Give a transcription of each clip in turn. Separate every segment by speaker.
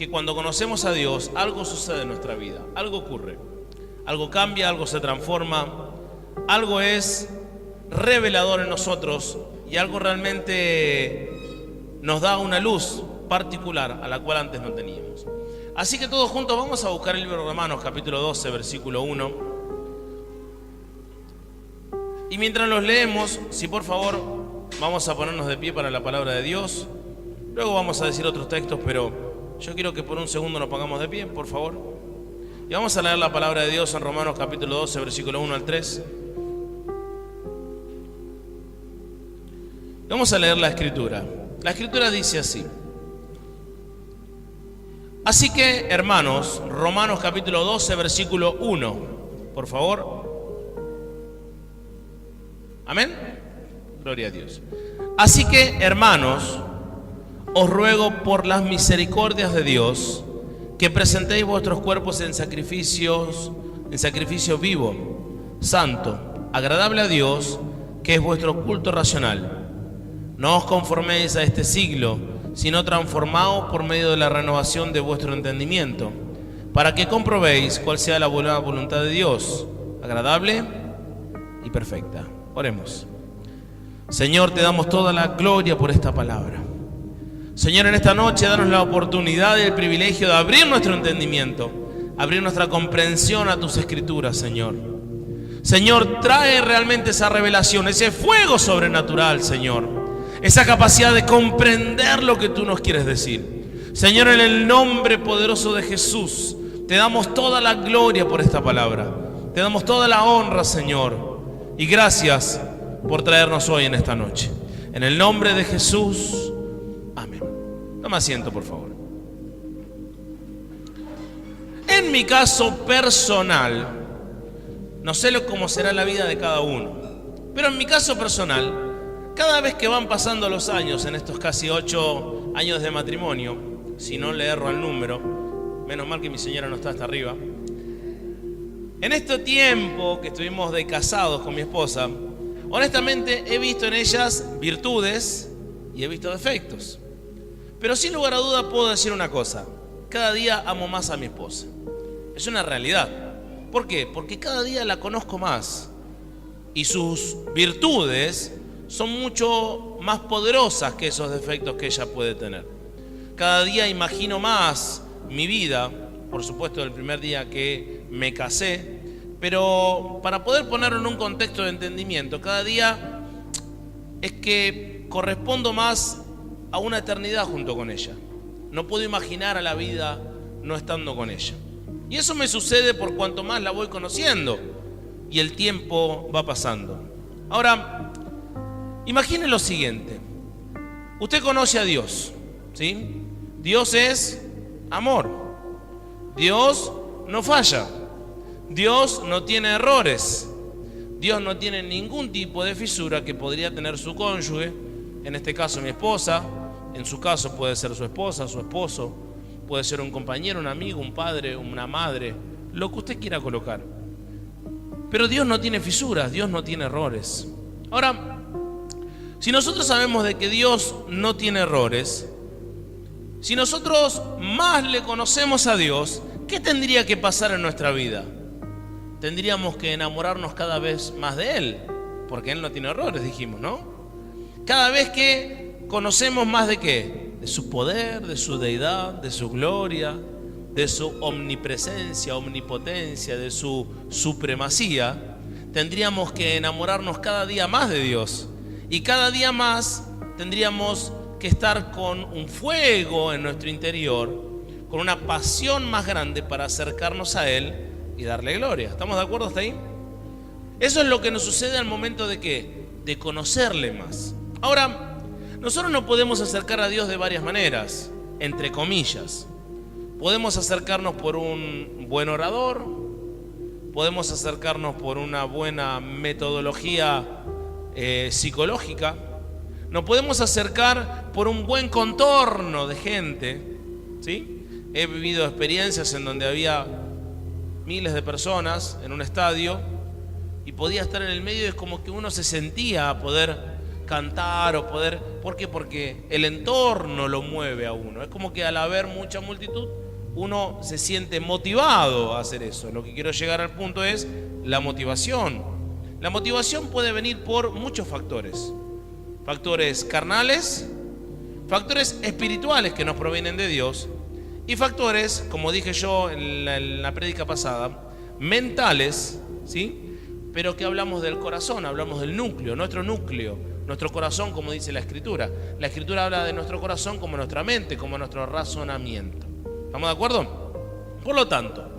Speaker 1: que cuando conocemos a Dios, algo sucede en nuestra vida, algo ocurre, algo cambia, algo se transforma, algo es revelador en nosotros y algo realmente nos da una luz particular a la cual antes no teníamos. Así que todos juntos vamos a buscar el libro de Romanos, capítulo 12, versículo 1. Y mientras los leemos, si por favor vamos a ponernos de pie para la palabra de Dios. Luego vamos a decir otros textos, pero yo quiero que por un segundo nos pongamos de pie, por favor. Y vamos a leer la palabra de Dios en Romanos capítulo 12, versículo 1 al 3. Vamos a leer la escritura. La escritura dice así. Así que, hermanos, Romanos capítulo 12, versículo 1, por favor. Amén. Gloria a Dios. Así que, hermanos, os ruego por las misericordias de Dios que presentéis vuestros cuerpos en sacrificio vivo, santo, agradable a Dios, que es vuestro culto racional. No os conforméis a este siglo, sino transformaos por medio de la renovación de vuestro entendimiento, para que comprobéis cuál sea la buena voluntad de Dios, agradable y perfecta. Oremos. Señor, te damos toda la gloria por esta palabra. Señor, en esta noche danos la oportunidad y el privilegio de abrir nuestro entendimiento, abrir nuestra comprensión a tus escrituras, Señor. Señor, trae realmente esa revelación, ese fuego sobrenatural, Señor, esa capacidad de comprender lo que tú nos quieres decir. Señor, en el nombre poderoso de Jesús, te damos toda la gloria por esta palabra, te damos toda la honra, Señor, y gracias por traernos hoy en esta noche. En el nombre de Jesús, amén. Toma asiento, por favor. En mi caso personal, no sé cómo será la vida de cada uno, pero en mi caso personal, cada vez que van pasando los años, en estos casi 8 años de matrimonio, si no le erro al número, menos mal que mi señora no está hasta arriba, en este tiempo que estuvimos de casados con mi esposa, honestamente he visto en ellas virtudes y he visto defectos. Pero sin lugar a duda puedo decir una cosa: cada día amo más a mi esposa. Es una realidad. ¿Por qué? Porque cada día la conozco más y sus virtudes son mucho más poderosas que esos defectos que ella puede tener. Cada día imagino más mi vida, por supuesto el primer día que me casé, pero para poder ponerlo en un contexto de entendimiento, cada día es que correspondo más a una eternidad junto con ella. No puedo imaginar a la vida no estando con ella. Y eso me sucede por cuanto más la voy conociendo y el tiempo va pasando. Ahora, imagine lo siguiente. Usted conoce a Dios, ¿sí? Dios es amor. Dios no falla. Dios no tiene errores. Dios no tiene ningún tipo de fisura que podría tener su cónyuge, en este caso mi esposa. En su caso puede ser su esposa, su esposo, puede ser un compañero, un amigo, un padre, una madre, lo que usted quiera colocar. Pero Dios no tiene fisuras, Dios no tiene errores. Ahora, si nosotros sabemos de que Dios no tiene errores, si nosotros más le conocemos a Dios, ¿qué tendría que pasar en nuestra vida? Tendríamos que enamorarnos cada vez más de Él, porque Él no tiene errores, dijimos, ¿no? Cada vez que conocemos más de qué, de su poder, de su deidad, de su gloria, de su omnipresencia, omnipotencia, de su supremacía, tendríamos que enamorarnos cada día más de Dios. Y cada día más tendríamos que estar con un fuego en nuestro interior, con una pasión más grande para acercarnos a Él y darle gloria. ¿Estamos de acuerdo hasta ahí? Eso es lo que nos sucede al momento de ¿qué? De conocerle más. Ahora, nosotros nos podemos acercar a Dios de varias maneras, entre comillas. Podemos acercarnos por un buen orador, podemos acercarnos por una buena metodología psicológica, nos podemos acercar por un buen contorno de gente, ¿sí? He vivido experiencias en donde había miles de personas en un estadio y podía estar en el medio y es como que uno se sentía a poder cantar o poder, ¿Por qué? Porque el entorno lo mueve a uno. Es como que al haber mucha multitud, uno se siente motivado a hacer eso. Lo que quiero llegar al punto es la motivación. La motivación puede venir por muchos factores. Factores carnales, factores espirituales que nos provienen de Dios y factores, como dije yo en la prédica pasada, mentales, ¿sí? Pero que hablamos del corazón, hablamos del núcleo, nuestro corazón, como dice la Escritura. La Escritura habla de nuestro corazón como nuestra mente, como nuestro razonamiento. ¿Estamos de acuerdo? Por lo tanto,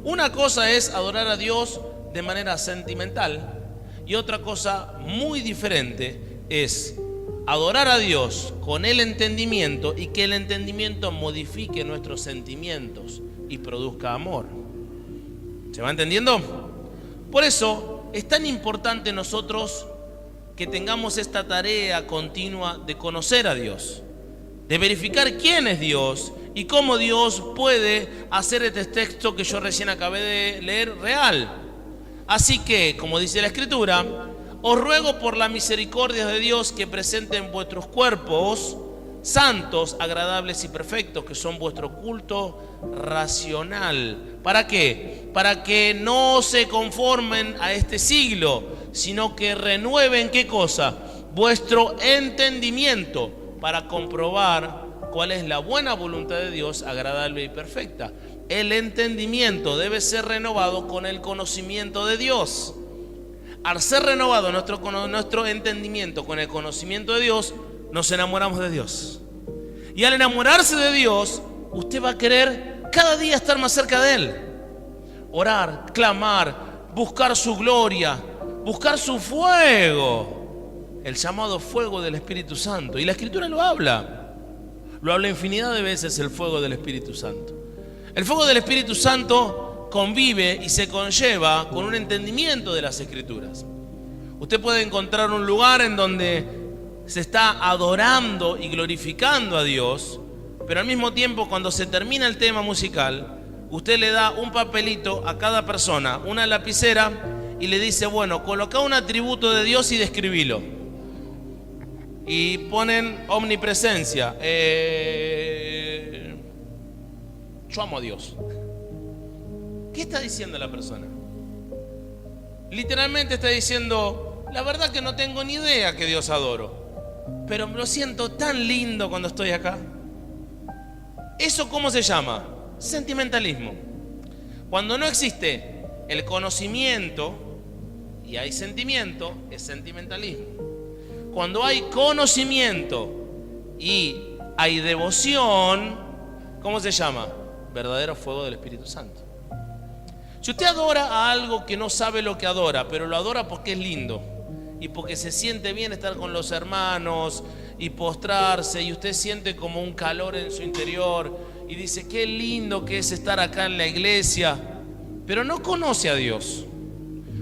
Speaker 1: una cosa es adorar a Dios de manera sentimental y otra cosa muy diferente es adorar a Dios con el entendimiento y que el entendimiento modifique nuestros sentimientos y produzca amor. ¿Se va entendiendo? Por eso es tan importante nosotros que tengamos esta tarea continua de conocer a Dios, de verificar quién es Dios y cómo Dios puede hacer este texto que yo recién acabé de leer real. Así que, como dice la Escritura, os ruego por la misericordia de Dios que presenten vuestros cuerpos santos, agradables y perfectos, que son vuestro culto racional. ¿Para qué? Para que no se conformen a este siglo, sino que renueven, ¿qué cosa? Vuestro entendimiento, para comprobar cuál es la buena voluntad de Dios, agradable y perfecta. El entendimiento debe ser renovado con el conocimiento de Dios. Al ser renovado nuestro entendimiento con el conocimiento de Dios, nos enamoramos de Dios. Y al enamorarse de Dios, usted va a querer cada día estar más cerca de Él. Orar, clamar, buscar su gloria, buscar su fuego. El llamado fuego del Espíritu Santo. Y la Escritura lo habla. Lo habla infinidad de veces el fuego del Espíritu Santo. El fuego del Espíritu Santo convive y se conlleva con un entendimiento de las Escrituras. Usted puede encontrar un lugar en donde se está adorando y glorificando a Dios, pero al mismo tiempo, cuando se termina el tema musical, usted le da un papelito a cada persona, una lapicera, y le dice, bueno, coloca un atributo de Dios y describilo. Y ponen omnipresencia. Yo amo a Dios. ¿Qué está diciendo la persona? Literalmente está diciendo, la verdad que no tengo ni idea que Dios adoro, pero me lo siento tan lindo cuando estoy acá. ¿Eso cómo se llama? Sentimentalismo. Cuando no existe el conocimiento y hay sentimiento, es sentimentalismo. Cuando hay conocimiento y hay devoción, ¿cómo se llama? Verdadero fuego del Espíritu Santo. Si usted adora a algo que no sabe lo que adora, pero lo adora porque es lindo y porque se siente bien estar con los hermanos y postrarse, y usted siente como un calor en su interior y dice, qué lindo que es estar acá en la iglesia, pero no conoce a Dios,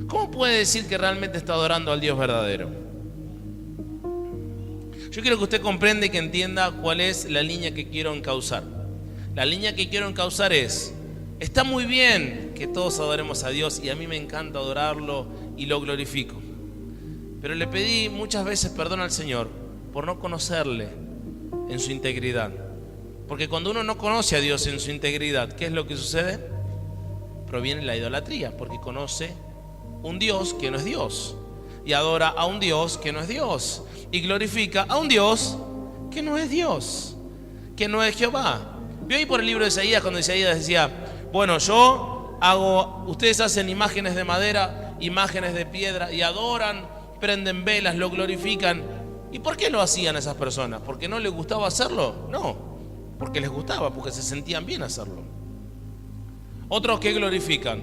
Speaker 1: ¿cómo puede decir que realmente está adorando al Dios verdadero? Yo quiero que usted comprenda y que entienda cuál es la línea que quiero encauzar. La línea que quiero encauzar es, está muy bien que todos adoremos a Dios y a mí me encanta adorarlo y lo glorifico, pero le pedí muchas veces perdón al Señor por no conocerle en su integridad. Porque cuando uno no conoce a Dios en su integridad, ¿qué es lo que sucede? Proviene la idolatría, porque conoce un Dios que no es Dios y adora a un Dios que no es Dios y glorifica a un Dios que no es Dios, que no es Jehová. Vio ahí por el libro de Isaías, cuando Isaías decía, bueno, ustedes hacen imágenes de madera, imágenes de piedra y adoran, prenden velas, lo glorifican. ¿Y por qué lo hacían esas personas? ¿Porque no les gustaba hacerlo? No, porque les gustaba, porque se sentían bien hacerlo. Otros que glorifican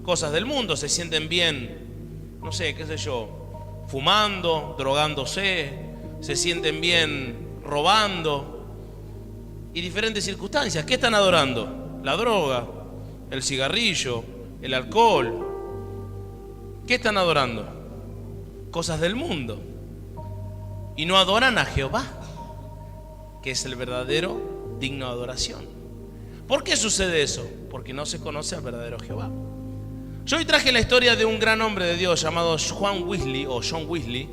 Speaker 1: cosas del mundo, se sienten bien, no sé, qué sé yo, fumando, drogándose, se sienten bien robando y diferentes circunstancias. ¿Qué están adorando? La droga, el cigarrillo, el alcohol. ¿Qué están adorando? Cosas del mundo. Y no adoran a Jehová, que es el verdadero digno de adoración. ¿Por qué sucede eso? Porque no se conoce al verdadero Jehová. Yo hoy traje la historia de un gran hombre de Dios llamado John Wesley,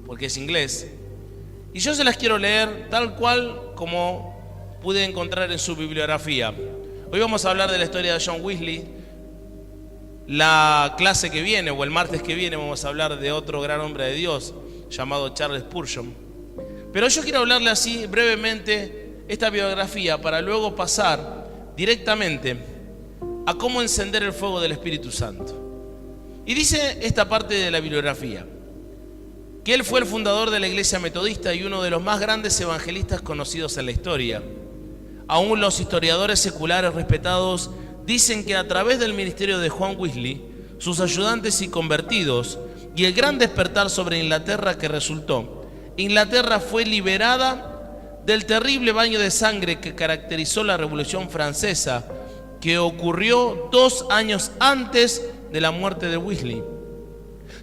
Speaker 1: porque es inglés, Y yo se las quiero leer tal cual como pude encontrar en su bibliografía. Hoy vamos a hablar de la historia de John Wesley. La clase que viene, o el martes que viene, vamos a hablar de otro gran hombre de Dios llamado Charles Spurgeon. Pero yo quiero hablarle así brevemente esta biografía para luego pasar directamente a cómo encender el fuego del Espíritu Santo. Y dice esta parte de la bibliografía que él fue el fundador de la Iglesia Metodista y uno de los más grandes evangelistas conocidos en la historia. Aún los historiadores seculares respetados dicen que a través del ministerio de Juan Wesley, sus ayudantes y convertidos, y el gran despertar sobre Inglaterra que resultó, Inglaterra fue liberada del terrible baño de sangre que caracterizó la Revolución Francesa, que ocurrió 2 años antes de la muerte de Wesley.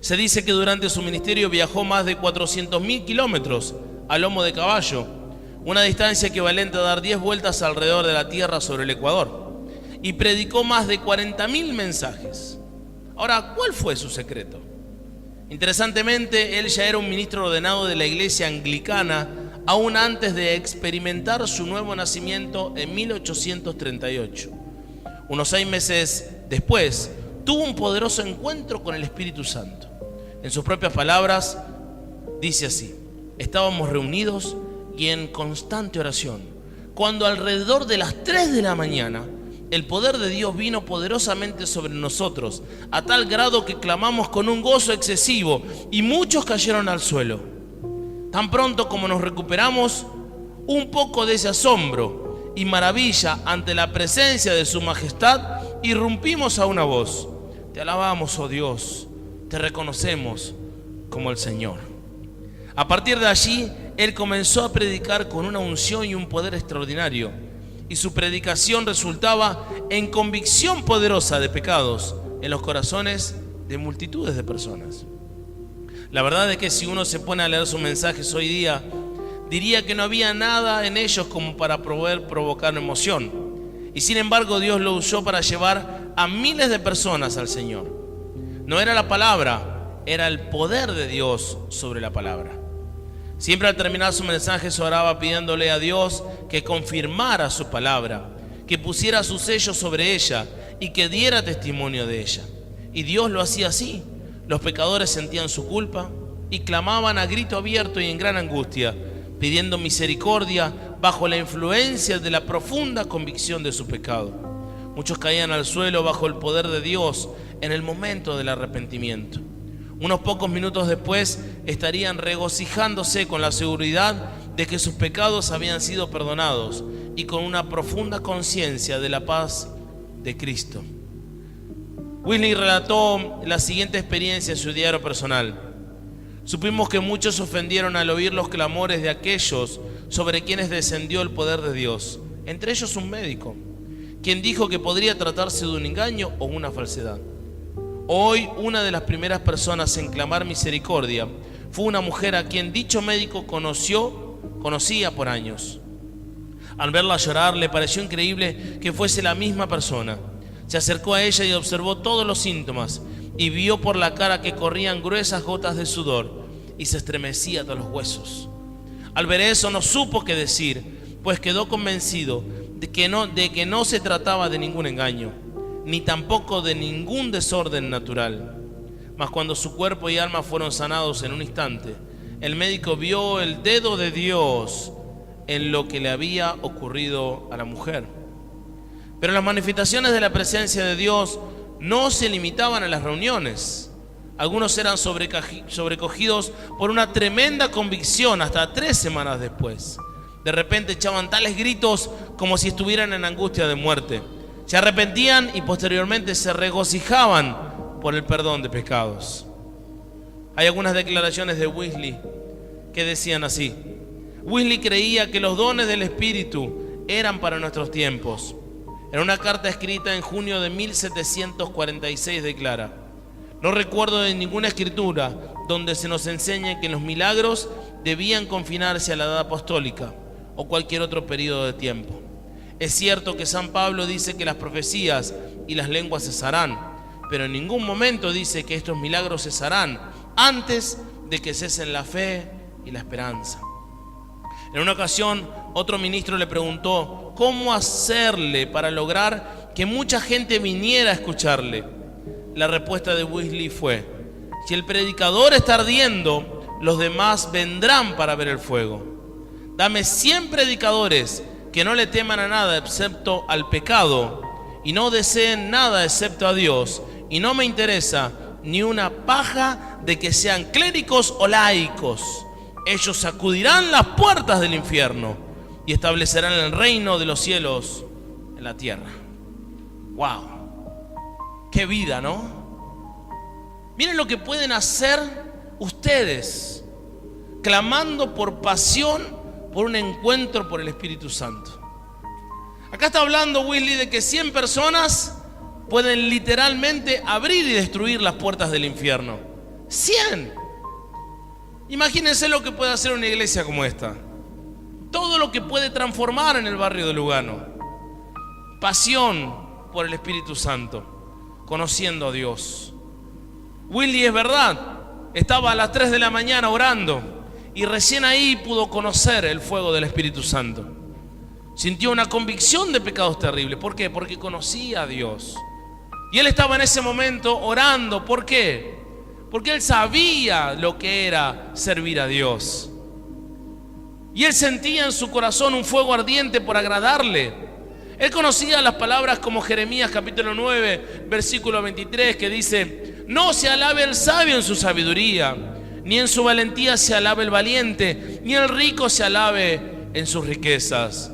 Speaker 1: Se dice que durante su ministerio viajó más de 400.000 kilómetros a lomo de caballo, una distancia equivalente a dar 10 vueltas alrededor de la Tierra sobre el Ecuador, y predicó más de 40.000 mensajes. Ahora, ¿cuál fue su secreto? Interesantemente, él ya era un ministro ordenado de la Iglesia Anglicana aún antes de experimentar su nuevo nacimiento en 1838. Unos 6 meses después, tuvo un poderoso encuentro con el Espíritu Santo. En sus propias palabras, dice así: estábamos reunidos y en constante oración, cuando alrededor de las 3 de la mañana, el poder de Dios vino poderosamente sobre nosotros, a tal grado que clamamos con un gozo excesivo y muchos cayeron al suelo. Tan pronto como nos recuperamos un poco de ese asombro y maravilla ante la presencia de su majestad, irrumpimos a una voz: te alabamos, oh Dios, te reconocemos como el Señor. A partir de allí, él comenzó a predicar con una unción y un poder extraordinario, y su predicación resultaba en convicción poderosa de pecados en los corazones de multitudes de personas. La verdad es que si uno se pone a leer sus mensajes hoy día, diría que no había nada en ellos como para poder provocar emoción. Y sin embargo, Dios lo usó para llevar a miles de personas al Señor. No era la palabra, era el poder de Dios sobre la palabra. Siempre al terminar su mensaje se oraba pidiéndole a Dios que confirmara su palabra, que pusiera su sello sobre ella y que diera testimonio de ella. Y Dios lo hacía así. Los pecadores sentían su culpa y clamaban a grito abierto y en gran angustia, pidiendo misericordia bajo la influencia de la profunda convicción de su pecado. Muchos caían al suelo bajo el poder de Dios en el momento del arrepentimiento. Unos pocos minutos después estarían regocijándose con la seguridad de que sus pecados habían sido perdonados y con una profunda conciencia de la paz de Cristo. Wesley relató la siguiente experiencia en su diario personal. Supimos que muchos se ofendieron al oír los clamores de aquellos sobre quienes descendió el poder de Dios, entre ellos un médico, quien dijo que podría tratarse de un engaño o una falsedad. Hoy, una de las primeras personas en clamar misericordia fue una mujer a quien dicho médico conocía por años. Al verla llorar, le pareció increíble que fuese la misma persona. Se acercó a ella y observó todos los síntomas y vio por la cara que corrían gruesas gotas de sudor y se estremecía hasta los huesos. Al ver eso no supo qué decir, pues quedó convencido de que no se trataba de ningún engaño, ni tampoco de ningún desorden natural. Mas cuando su cuerpo y alma fueron sanados en un instante, el médico vio el dedo de Dios en lo que le había ocurrido a la mujer. Pero las manifestaciones de la presencia de Dios no se limitaban a las reuniones. Algunos eran sobrecogidos por una tremenda convicción hasta 3 semanas después. De repente echaban tales gritos como si estuvieran en angustia de muerte. Se arrepentían y posteriormente se regocijaban por el perdón de pecados. Hay algunas declaraciones de Wesley que decían así: Wesley creía que los dones del Espíritu eran para nuestros tiempos. En una carta escrita en junio de 1746 declara: no recuerdo de ninguna escritura donde se nos enseñe que los milagros debían confinarse a la edad apostólica o cualquier otro periodo de tiempo. Es cierto que San Pablo dice que las profecías y las lenguas cesarán, pero en ningún momento dice que estos milagros cesarán antes de que cesen la fe y la esperanza. En una ocasión, otro ministro le preguntó cómo hacerle para lograr que mucha gente viniera a escucharle. La respuesta de Wesley fue: si el predicador está ardiendo, los demás vendrán para ver el fuego. Dame 100 predicadores que no le teman a nada excepto al pecado y no deseen nada excepto a Dios, y no me interesa ni una paja de que sean clérigos o laicos. Ellos sacudirán las puertas del infierno y establecerán el reino de los cielos en la tierra. ¡Wow! ¡Qué vida!, ¿no? Miren lo que pueden hacer ustedes, clamando por pasión, por un encuentro por el Espíritu Santo. Acá está hablando Wesley de que 100 personas pueden literalmente abrir y destruir las puertas del infierno. 100. Imagínense lo que puede hacer una iglesia como esta. Todo lo que puede transformar en el barrio de Lugano. Pasión por el Espíritu Santo, conociendo a Dios. Wesley, es verdad, estaba a las 3 de la mañana orando y recién ahí pudo conocer el fuego del Espíritu Santo. Sintió una convicción de pecados terribles. ¿Por qué? Porque conocía a Dios. Y él estaba en ese momento orando. ¿Por qué? Porque él sabía lo que era servir a Dios. Y él sentía en su corazón un fuego ardiente por agradarle. Él conocía las palabras como Jeremías capítulo 9, versículo 23, que dice: no se alabe el sabio en su sabiduría, ni en su valentía se alabe el valiente, ni el rico se alabe en sus riquezas.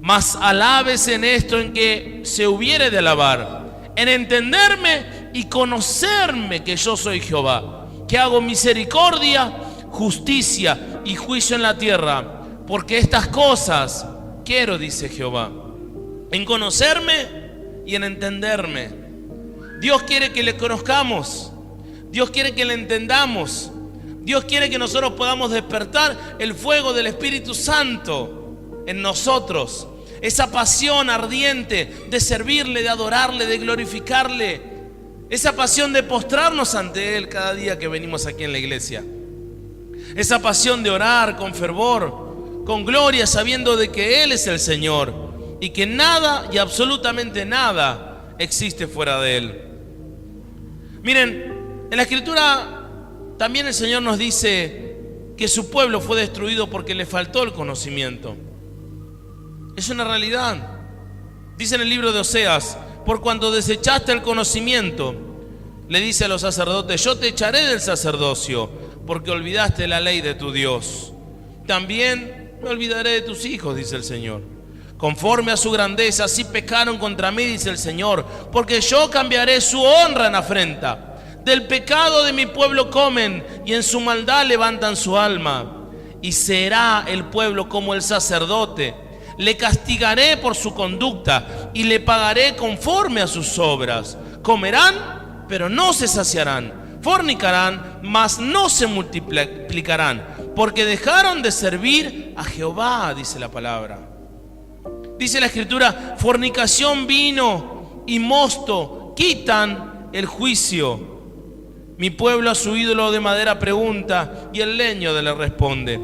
Speaker 1: Mas alábese en esto en que se hubiere de alabar, en entenderme y conocerme que yo soy Jehová, que hago misericordia, justicia y juicio en la tierra, porque estas cosas quiero, dice Jehová, en conocerme y en entenderme. Dios quiere que le conozcamos, Dios quiere que le entendamos, Dios quiere que nosotros podamos despertar el fuego del Espíritu Santo en nosotros, esa pasión ardiente de servirle, de adorarle, de glorificarle, esa pasión de postrarnos ante Él cada día que venimos aquí en la iglesia, esa pasión de orar con fervor, con gloria, sabiendo de que Él es el Señor y que nada y absolutamente nada existe fuera de Él. Miren, en la Escritura también el Señor nos dice que su pueblo fue destruido porque le faltó el conocimiento. Es una realidad. Dice en el libro de Oseas: por cuanto desechaste el conocimiento, le dice a los sacerdotes: yo te echaré del sacerdocio, porque olvidaste la ley de tu Dios. También me olvidaré de tus hijos, dice el Señor. Conforme a su grandeza, así pecaron contra mí, dice el Señor, porque yo cambiaré su honra en afrenta. Del pecado de mi pueblo comen, y en su maldad levantan su alma. Y será el pueblo como el sacerdote. Le castigaré por su conducta y le pagaré conforme a sus obras. Comerán, pero no se saciarán. Fornicarán, mas no se multiplicarán, porque dejaron de servir a Jehová, dice la palabra. Dice la Escritura: fornicación, vino y mosto quitan el juicio. Mi pueblo a su ídolo de madera pregunta, y el leño le responde.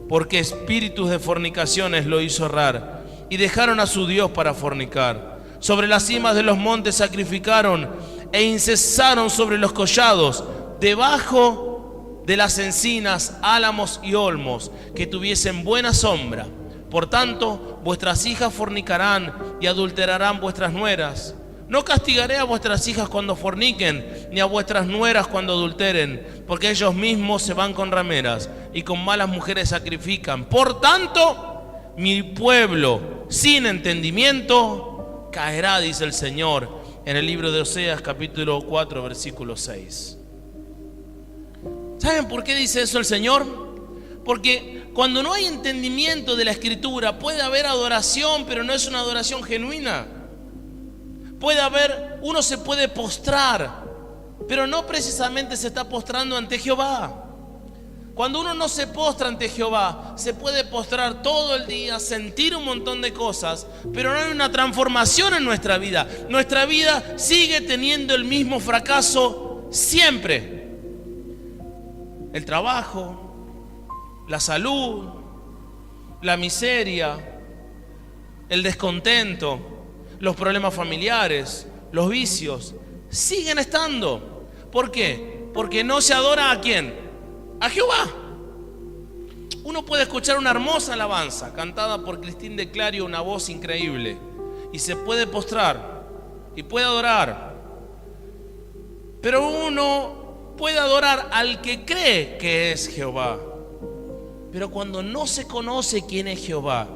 Speaker 1: Porque espíritus de fornicaciones lo hizo errar, y dejaron a su Dios para fornicar. Sobre las cimas de los montes sacrificaron, e incesaron sobre los collados, debajo de las encinas, álamos y olmos, que tuviesen buena sombra. Por tanto, vuestras hijas fornicarán y adulterarán vuestras nueras. No castigaré a vuestras hijas cuando forniquen, ni a vuestras nueras cuando adulteren, porque ellos mismos se van con rameras y con malas mujeres sacrifican. Por tanto, mi pueblo sin entendimiento caerá, dice el Señor, en el libro de Oseas capítulo 4, versículo 6. ¿Saben por qué dice eso el Señor? Porque cuando no hay entendimiento de la Escritura, puede haber adoración, pero no es una adoración genuina. Puede haber, uno se puede postrar, pero no precisamente se está postrando ante Jehová. Cuando uno no se postra ante Jehová, se puede postrar todo el día, sentir un montón de cosas, pero no hay una transformación en nuestra vida. Nuestra vida sigue teniendo el mismo fracaso siempre. El trabajo, la salud, la miseria, el descontento, los problemas familiares, los vicios, siguen estando. ¿Por qué? Porque no se adora ¿a quién? A Jehová. Uno puede escuchar una hermosa alabanza cantada por Cristín de Clario, una voz increíble, y se puede postrar y puede adorar, pero uno puede adorar al que cree que es Jehová. Pero cuando no se conoce quién es Jehová,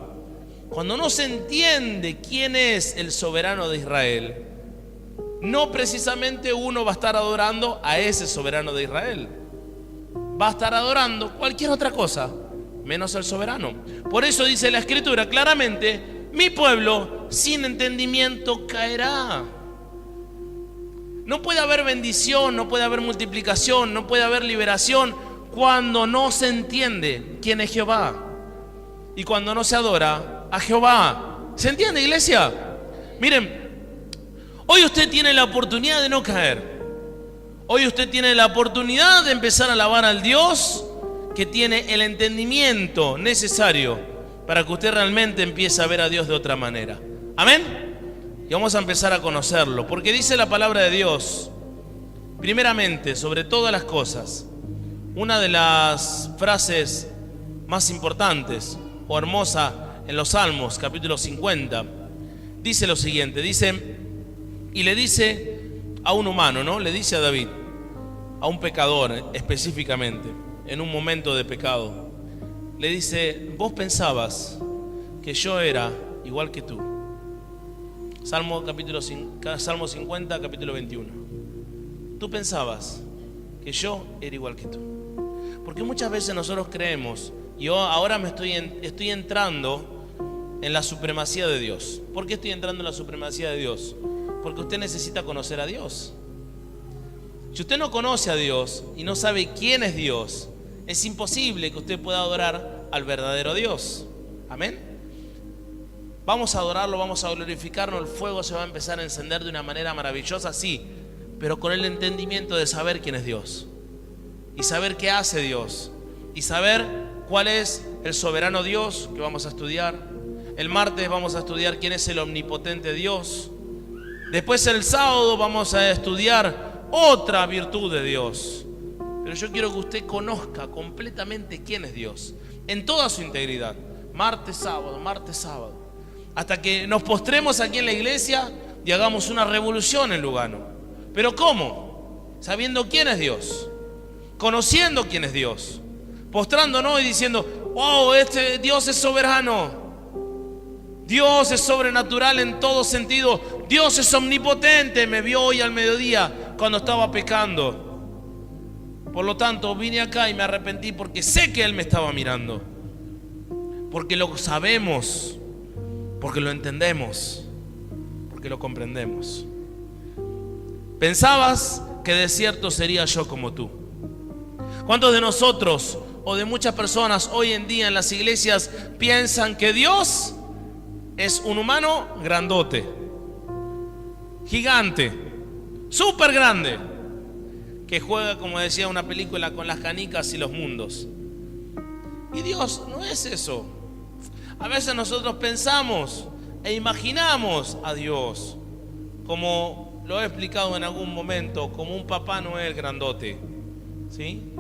Speaker 1: cuando no se entiende quién es el soberano de Israel, no precisamente uno va a estar adorando a ese soberano de Israel. Va a estar adorando cualquier otra cosa, menos al soberano. Por eso dice la Escritura claramente: mi pueblo sin entendimiento caerá. No puede haber bendición, no puede haber multiplicación, no puede haber liberación cuando no se entiende quién es Jehová y cuando no se adora a Jehová. ¿Se entiende, iglesia? Miren, hoy usted tiene la oportunidad de no caer. Hoy usted tiene la oportunidad de empezar a alabar al Dios que tiene el entendimiento necesario para que usted realmente empiece a ver a Dios de otra manera. Amén. Y vamos a empezar a conocerlo, porque dice la palabra de Dios, primeramente, sobre todas las cosas, una de las frases más importantes o hermosa en los Salmos, capítulo 50, dice lo siguiente, dice, y le dice a un humano, ¿no? Le dice a David, a un pecador específicamente, en un momento de pecado, le dice: vos pensabas que yo era igual que tú. Salmo 50, capítulo 21. Tú pensabas que yo era igual que tú. Porque muchas veces nosotros creemos, y yo ahora estoy entrando en la supremacía de Dios. ¿Por qué estoy entrando en la supremacía de Dios? Porque usted necesita conocer a Dios. Si usted no conoce a Dios y no sabe quién es Dios, es imposible que usted pueda adorar al verdadero Dios. Amén. Vamos a adorarlo, vamos a glorificarlo, el fuego se va a empezar a encender de una manera maravillosa, sí, pero con el entendimiento de saber quién es Dios y saber qué hace Dios y saber cuál es el soberano Dios que vamos a estudiar. El martes vamos a estudiar quién es el omnipotente Dios. Después el sábado vamos a estudiar otra virtud de Dios. Pero yo quiero que usted conozca completamente quién es Dios en toda su integridad. Martes, sábado. Hasta que nos postremos aquí en la iglesia y hagamos una revolución en Lugano. ¿Pero cómo? Sabiendo quién es Dios, conociendo quién es Dios, postrándonos y diciendo: wow, este Dios es soberano, Dios es sobrenatural en todo sentido, Dios es omnipotente, me vio hoy al mediodía cuando estaba pecando. Por lo tanto, vine acá y me arrepentí porque sé que Él me estaba mirando, porque lo sabemos, porque lo entendemos, porque lo comprendemos. Pensabas que de cierto sería yo como tú. ¿Cuántos de nosotros o de muchas personas hoy en día en las iglesias piensan que Dios es un humano grandote, gigante, súper grande, que juega, como decía una película, con las canicas y los mundos? Y Dios no es eso. A veces nosotros pensamos e imaginamos a Dios, como lo he explicado en algún momento, como un Papá Noel grandote, ¿sí?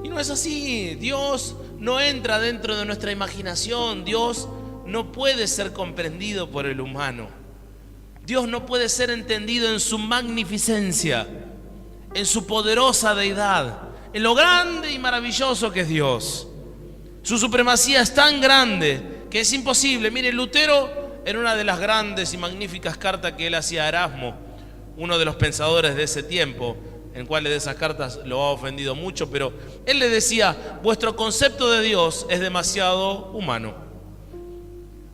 Speaker 1: Y no es así. Dios no entra dentro de nuestra imaginación. Dios no puede ser comprendido por el humano. Dios no puede ser entendido en su magnificencia, en su poderosa deidad, en lo grande y maravilloso que es Dios. Su supremacía es tan grande que es imposible. Mire, Lutero, en una de las grandes y magníficas cartas que él hacía a Erasmo, uno de los pensadores de ese tiempo, en cuales de esas cartas lo ha ofendido mucho, pero él le decía: vuestro concepto de Dios es demasiado humano.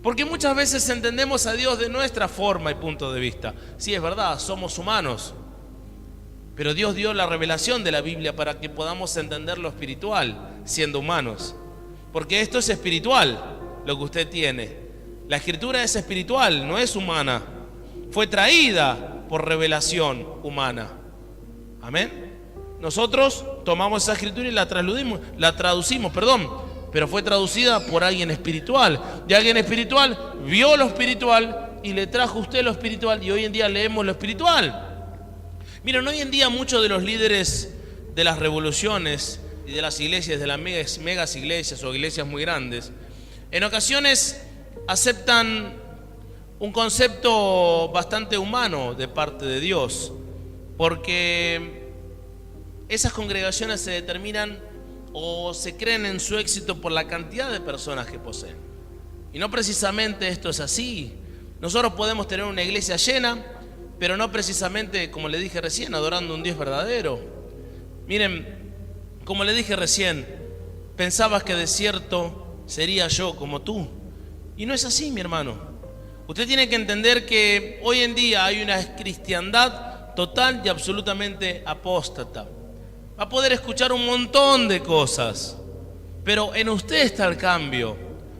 Speaker 1: Porque muchas veces entendemos a Dios de nuestra forma y punto de vista. Sí, es verdad, somos humanos, pero Dios dio la revelación de la Biblia para que podamos entender lo espiritual siendo humanos. Porque esto es espiritual, lo que usted tiene. La escritura es espiritual, no es humana. Fue traída por revelación humana. Amén. Nosotros tomamos esa escritura y la traducimos, pero fue traducida por alguien espiritual. Y alguien espiritual vio lo espiritual y le trajo a usted lo espiritual, y hoy en día leemos lo espiritual. Miren, hoy en día muchos de los líderes de las revoluciones y de las iglesias, de las megas iglesias o iglesias muy grandes, en ocasiones aceptan un concepto bastante humano de parte de Dios, porque esas congregaciones se determinan o se creen en su éxito por la cantidad de personas que poseen. Y no precisamente esto es así. Nosotros podemos tener una iglesia llena, pero no precisamente, como le dije recién, adorando a un Dios verdadero. Miren, como le dije recién, pensabas que de cierto sería yo como tú. Y no es así, mi hermano. Usted tiene que entender que hoy en día hay una cristiandad total y absolutamente apóstata. Va a poder escuchar un montón de cosas, pero en usted está el cambio,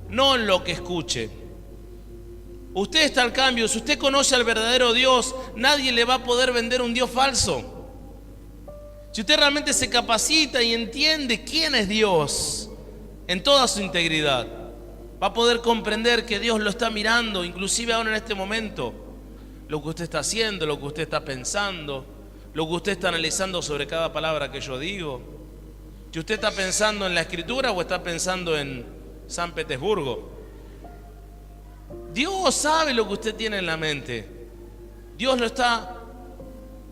Speaker 1: no en lo que escuche. Usted está el cambio. Si usted conoce al verdadero Dios, nadie le va a poder vender un Dios falso. Si usted realmente se capacita y entiende quién es Dios en toda su integridad, va a poder comprender que Dios lo está mirando, inclusive ahora en este momento, lo que usted está haciendo, lo que usted está pensando, lo que usted está analizando sobre cada palabra que yo digo. Si usted está pensando en la Escritura o está pensando en San Petersburgo, Dios sabe lo que usted tiene en la mente. Dios lo está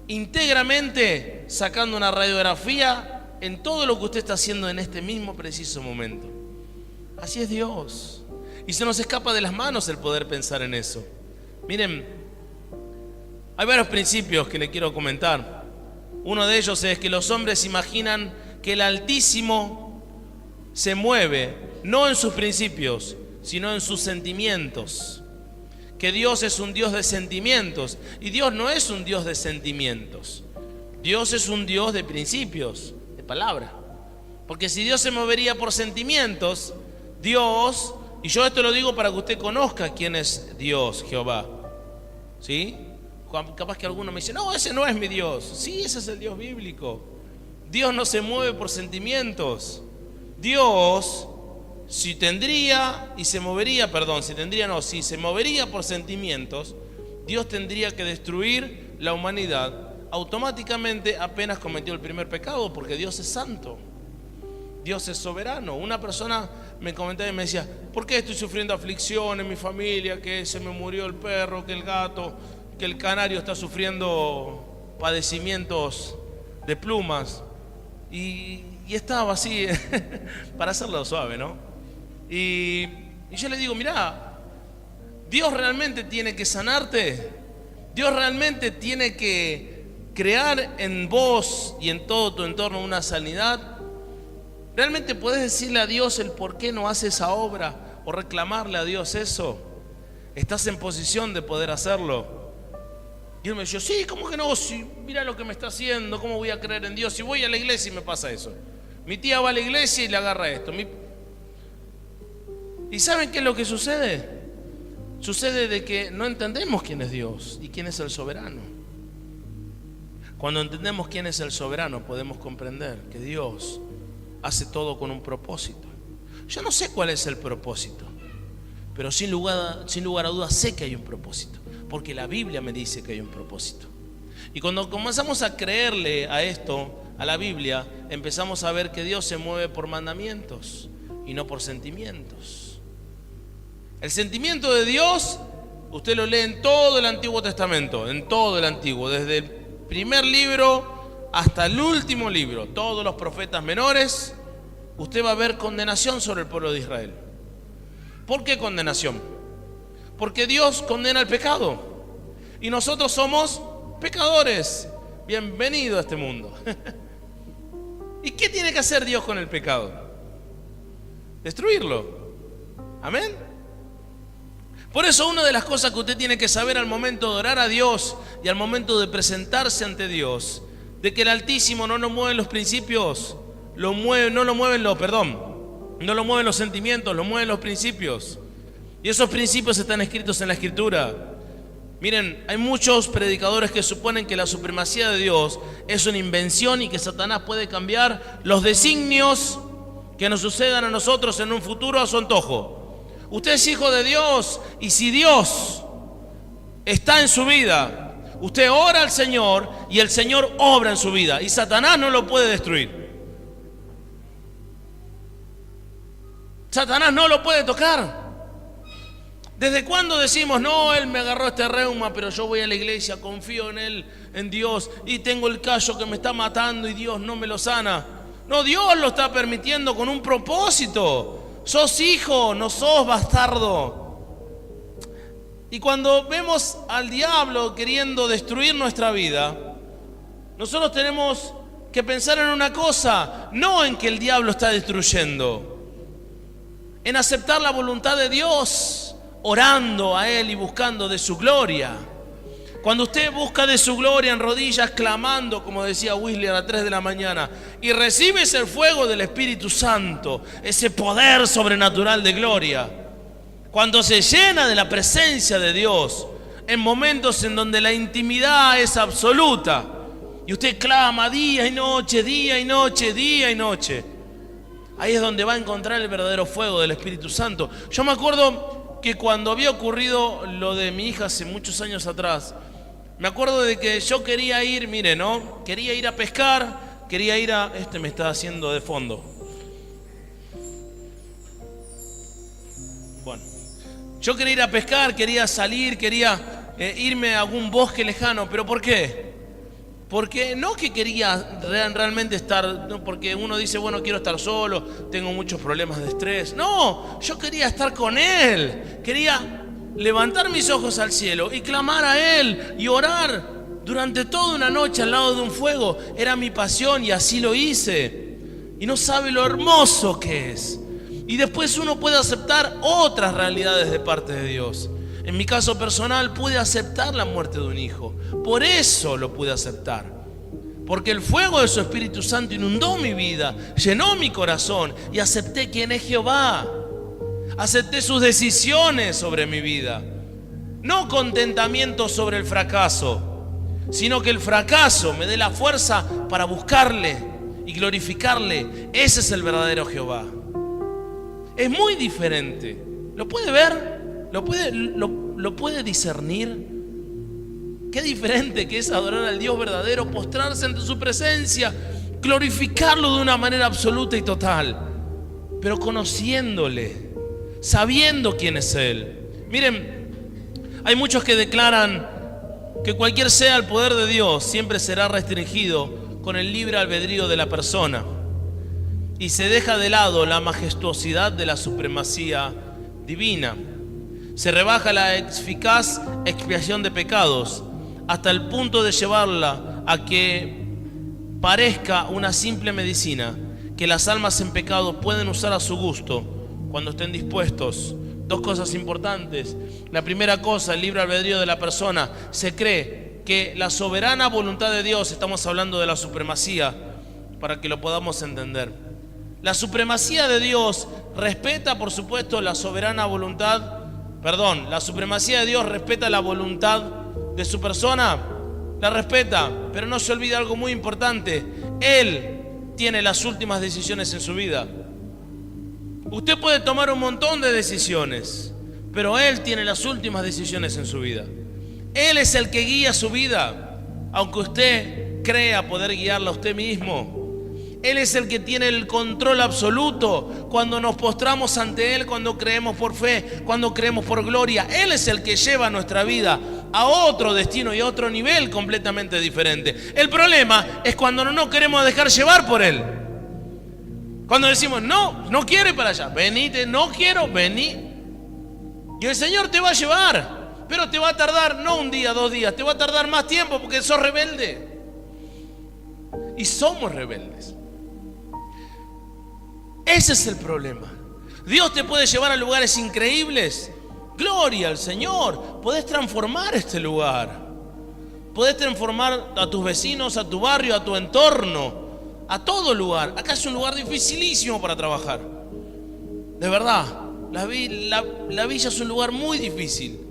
Speaker 1: íntegramente sacando una radiografía en todo lo que usted está haciendo en este mismo preciso momento. Así es Dios. Y se nos escapa de las manos el poder pensar en eso. Miren, hay varios principios que le quiero comentar. Uno de ellos es que los hombres imaginan que el Altísimo se mueve no en sus principios, sino en sus sentimientos. Que Dios es un Dios de sentimientos, y Dios no es un Dios de sentimientos. Dios es un Dios de principios, de palabra. Porque si Dios se movería por sentimientos, Dios, y yo esto lo digo para que usted conozca quién es Dios, Jehová, ¿sí? Capaz que alguno me dice, no, ese no es mi Dios. Sí, ese es el Dios bíblico. Dios no se mueve por sentimientos. Dios, si se movería por sentimientos, Dios tendría que destruir la humanidad automáticamente apenas cometió el primer pecado, porque Dios es santo, Dios es soberano. Una persona me comentaba y me decía, ¿por qué estoy sufriendo aflicción en mi familia? Que se me murió el perro, que el gato, que el canario está sufriendo padecimientos de plumas. Y estaba así, para hacerlo suave, ¿no? Y yo le digo, mirá, Dios realmente tiene que sanarte. Dios realmente tiene que crear en vos y en todo tu entorno una sanidad. ¿Realmente puedes decirle a Dios el por qué no hace esa obra o reclamarle a Dios eso? ¿Estás en posición de poder hacerlo? Y él me dijo, sí, ¿cómo que no? Si mira lo que me está haciendo, ¿cómo voy a creer en Dios? Si voy a la iglesia y me pasa eso. Mi tía va a la iglesia y le agarra esto. ¿Y saben qué es lo que sucede? Sucede de que no entendemos quién es Dios y quién es el soberano. Cuando entendemos quién es el soberano, podemos comprender que Dios hace todo con un propósito. Yo no sé cuál es el propósito, pero sin lugar a dudas sé que hay un propósito, porque la Biblia me dice que hay un propósito. Y cuando comenzamos a creerle a esto, a la Biblia, empezamos a ver que Dios se mueve por mandamientos y no por sentimientos. El sentimiento de Dios, usted lo lee en todo el Antiguo Testamento, en todo el Antiguo, desde el primer libro hasta el último libro, todos los profetas menores, usted va a ver condenación sobre el pueblo de Israel. ¿Por qué condenación? Porque Dios condena el pecado y nosotros somos pecadores. Bienvenido a este mundo. ¿Y qué tiene que hacer Dios con el pecado? Destruirlo. Amén. Por eso una de las cosas que usted tiene que saber al momento de orar a Dios y al momento de presentarse ante Dios, de que el Altísimo no lo mueven los principios, no lo mueven los sentimientos, lo mueven los principios. Y esos principios están escritos en la Escritura. Miren, hay muchos predicadores que suponen que la supremacía de Dios es una invención y que Satanás puede cambiar los designios que nos sucedan a nosotros en un futuro a su antojo. Usted es hijo de Dios, y si Dios está en su vida, usted ora al Señor y el Señor obra en su vida, y Satanás no lo puede destruir. Satanás no lo puede tocar. ¿Desde cuándo decimos, no, él me agarró este reuma, pero yo voy a la iglesia, confío en él, en Dios, y tengo el callo que me está matando y Dios no me lo sana? No, Dios lo está permitiendo con un propósito. Sos hijo, no sos bastardo. Y cuando vemos al diablo queriendo destruir nuestra vida, nosotros tenemos que pensar en una cosa, no en que el diablo está destruyendo, en aceptar la voluntad de Dios, orando a Él y buscando de su gloria. Cuando usted busca de su gloria en rodillas, clamando, como decía Wesley, a las 3 de la mañana, y recibes el fuego del Espíritu Santo, ese poder sobrenatural de gloria, cuando se llena de la presencia de Dios, en momentos en donde la intimidad es absoluta, y usted clama día y noche, día y noche, día y noche, ahí es donde va a encontrar el verdadero fuego del Espíritu Santo. Yo me acuerdo que cuando había ocurrido lo de mi hija hace muchos años atrás, me acuerdo de que yo quería ir, mire, ¿no? Quería ir a pescar, quería ir a... Este me está haciendo de fondo. Bueno, yo quería ir a pescar, quería salir, quería irme a algún bosque lejano, ¿pero por qué? Porque no que quería realmente estar, no, porque uno dice, bueno, quiero estar solo, tengo muchos problemas de estrés. No, yo quería estar con Él, quería levantar mis ojos al cielo y clamar a Él y orar durante toda una noche al lado de un fuego. Era mi pasión y así lo hice. Y no sabe lo hermoso que es. Y después uno puede aceptar otras realidades de parte de Dios. En mi caso personal pude aceptar la muerte de un hijo. Por eso lo pude aceptar. Porque el fuego de su Espíritu Santo inundó mi vida, llenó mi corazón y acepté quién es Jehová. Acepté sus decisiones sobre mi vida. No contentamiento sobre el fracaso, sino que el fracaso me dé la fuerza para buscarle y glorificarle. Ese es el verdadero Jehová. Es muy diferente. ¿Lo puede ver? ¿Lo puede discernir? Qué diferente que es adorar al Dios verdadero, postrarse ante su presencia, glorificarlo de una manera absoluta y total, pero conociéndole, sabiendo quién es Él. Miren, hay muchos que declaran que cualquier sea el poder de Dios, siempre será restringido con el libre albedrío de la persona, y se deja de lado la majestuosidad de la supremacía divina. Se rebaja la eficaz expiación de pecados hasta el punto de llevarla a que parezca una simple medicina que las almas en pecado pueden usar a su gusto cuando estén dispuestos. Dos cosas importantes. La primera cosa, el libre albedrío de la persona. Se cree que la soberana voluntad de Dios, estamos hablando de la supremacía, para que lo podamos entender. La supremacía de Dios respeta, por supuesto, la soberana voluntad. La supremacía de Dios respeta la voluntad de su persona, la respeta, pero no se olvide algo muy importante: Él tiene las últimas decisiones en su vida. Usted puede tomar un montón de decisiones, pero Él tiene las últimas decisiones en su vida. Él es el que guía su vida, aunque usted crea poder guiarla a usted mismo. Él es el que tiene el control absoluto cuando nos postramos ante Él, cuando creemos por fe, cuando creemos por gloria. Él es el que lleva nuestra vida a otro destino y a otro nivel completamente diferente. El problema es cuando no nos queremos dejar llevar por Él. Cuando decimos, no quiero ir para allá, venite, no quiero, vení. Y el Señor te va a llevar, pero te va a tardar, no un día, 2 días, te va a tardar más tiempo porque sos rebelde. Y somos rebeldes. Ese es el problema. Dios te puede llevar a lugares increíbles. Gloria al Señor. Podés transformar este lugar. Podés transformar a tus vecinos, a tu barrio, a tu entorno, a todo lugar. Acá es un lugar dificilísimo para trabajar. De verdad, la villa es un lugar muy difícil.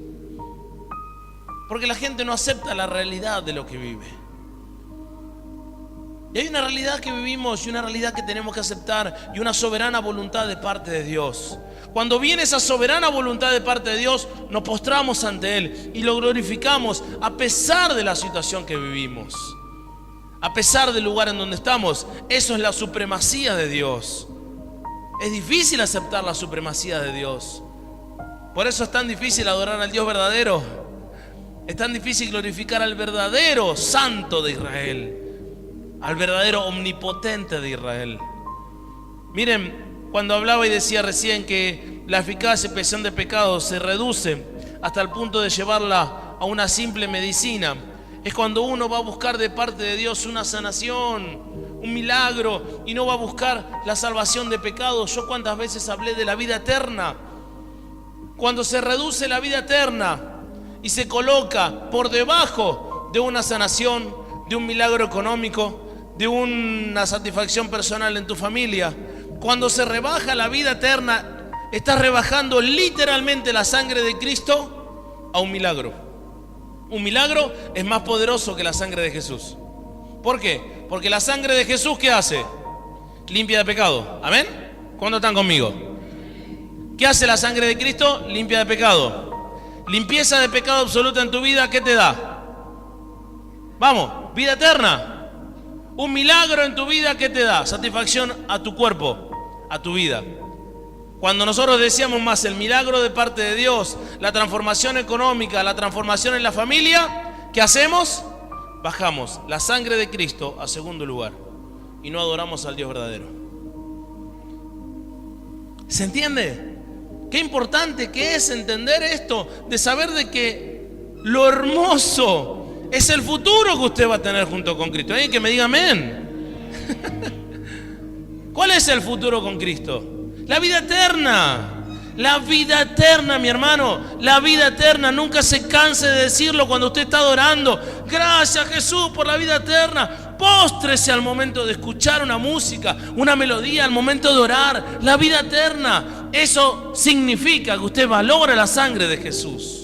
Speaker 1: Porque la gente no acepta la realidad de lo que vive. Y hay una realidad que vivimos y una realidad que tenemos que aceptar y una soberana voluntad de parte de Dios. Cuando viene esa soberana voluntad de parte de Dios, nos postramos ante Él y lo glorificamos a pesar de la situación que vivimos, a pesar del lugar en donde estamos. Eso es la supremacía de Dios. Es difícil aceptar la supremacía de Dios. Por eso es tan difícil adorar al Dios verdadero. Es tan difícil glorificar al verdadero Santo de Israel, al verdadero omnipotente de Israel. Miren, cuando hablaba y decía recién que la eficacia y expiación de pecados se reduce hasta el punto de llevarla a una simple medicina, es cuando uno va a buscar de parte de Dios una sanación, un milagro, y no va a buscar la salvación de pecados. Yo cuántas veces hablé de la vida eterna. Cuando se reduce la vida eterna y se coloca por debajo de una sanación, de un milagro económico, de una satisfacción personal en tu familia, cuando se rebaja la vida eterna, estás rebajando literalmente la sangre de Cristo a un milagro. Un milagro es más poderoso que la sangre de Jesús. ¿Por qué? Porque la sangre de Jesús, ¿qué hace? Limpia de pecado. ¿Amén? ¿Cuándo están conmigo? ¿Qué hace la sangre de Cristo? Limpia de pecado. Limpieza de pecado absoluta en tu vida, ¿qué te da? Vamos, vida eterna. Un milagro en tu vida, ¿qué te da? Satisfacción a tu cuerpo, a tu vida. Cuando nosotros decíamos más el milagro de parte de Dios, la transformación económica, la transformación en la familia, ¿qué hacemos? Bajamos la sangre de Cristo a segundo lugar y no adoramos al Dios verdadero. ¿Se entiende? Qué importante que es entender esto, de saber de que lo hermoso es el futuro que usted va a tener junto con Cristo. ¿Alguien que me diga amén? ¿Cuál es el futuro con Cristo? La vida eterna. La vida eterna, mi hermano. La vida eterna. Nunca se canse de decirlo cuando usted está adorando. Gracias, Jesús, por la vida eterna. Póstrese al momento de escuchar una música, una melodía, al momento de orar. La vida eterna. Eso significa que usted valora la sangre de Jesús.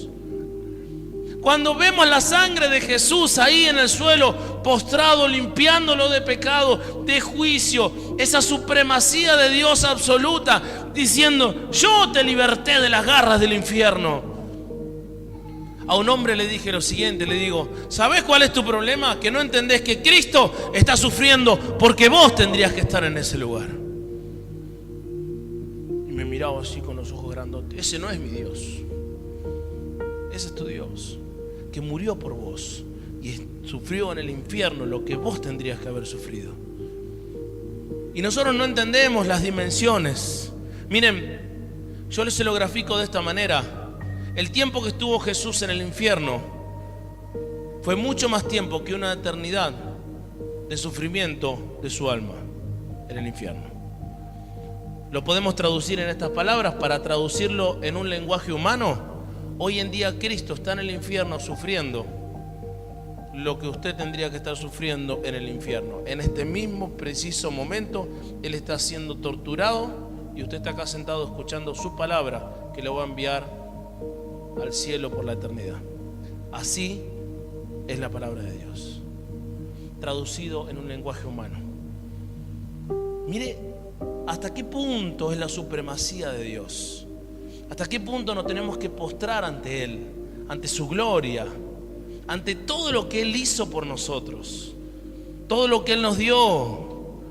Speaker 1: Cuando vemos la sangre de Jesús ahí en el suelo, postrado, limpiándolo de pecado, de juicio, esa supremacía de Dios absoluta, diciendo: yo te liberté de las garras del infierno. A un hombre le dije lo siguiente, le digo: ¿sabés cuál es tu problema? Que no entendés que Cristo está sufriendo porque vos tendrías que estar en ese lugar. Y me miraba así con los ojos grandotes. Ese no es mi Dios. Ese es tu Dios, que murió por vos y sufrió en el infierno lo que vos tendrías que haber sufrido. Y nosotros no entendemos las dimensiones. Miren, yo se lo grafico de esta manera. El tiempo que estuvo Jesús en el infierno fue mucho más tiempo que una eternidad de sufrimiento de su alma en el infierno. Lo podemos traducir en estas palabras. Para traducirlo en un lenguaje humano: hoy en día Cristo está en el infierno sufriendo lo que usted tendría que estar sufriendo en el infierno. En este mismo preciso momento Él está siendo torturado y usted está acá sentado escuchando su palabra que le va a enviar al cielo por la eternidad. Así es la palabra de Dios, traducido en un lenguaje humano. Mire hasta qué punto es la supremacía de Dios. ¿Hasta qué punto nos tenemos que postrar ante Él, ante su gloria, ante todo lo que Él hizo por nosotros, todo lo que Él nos dio?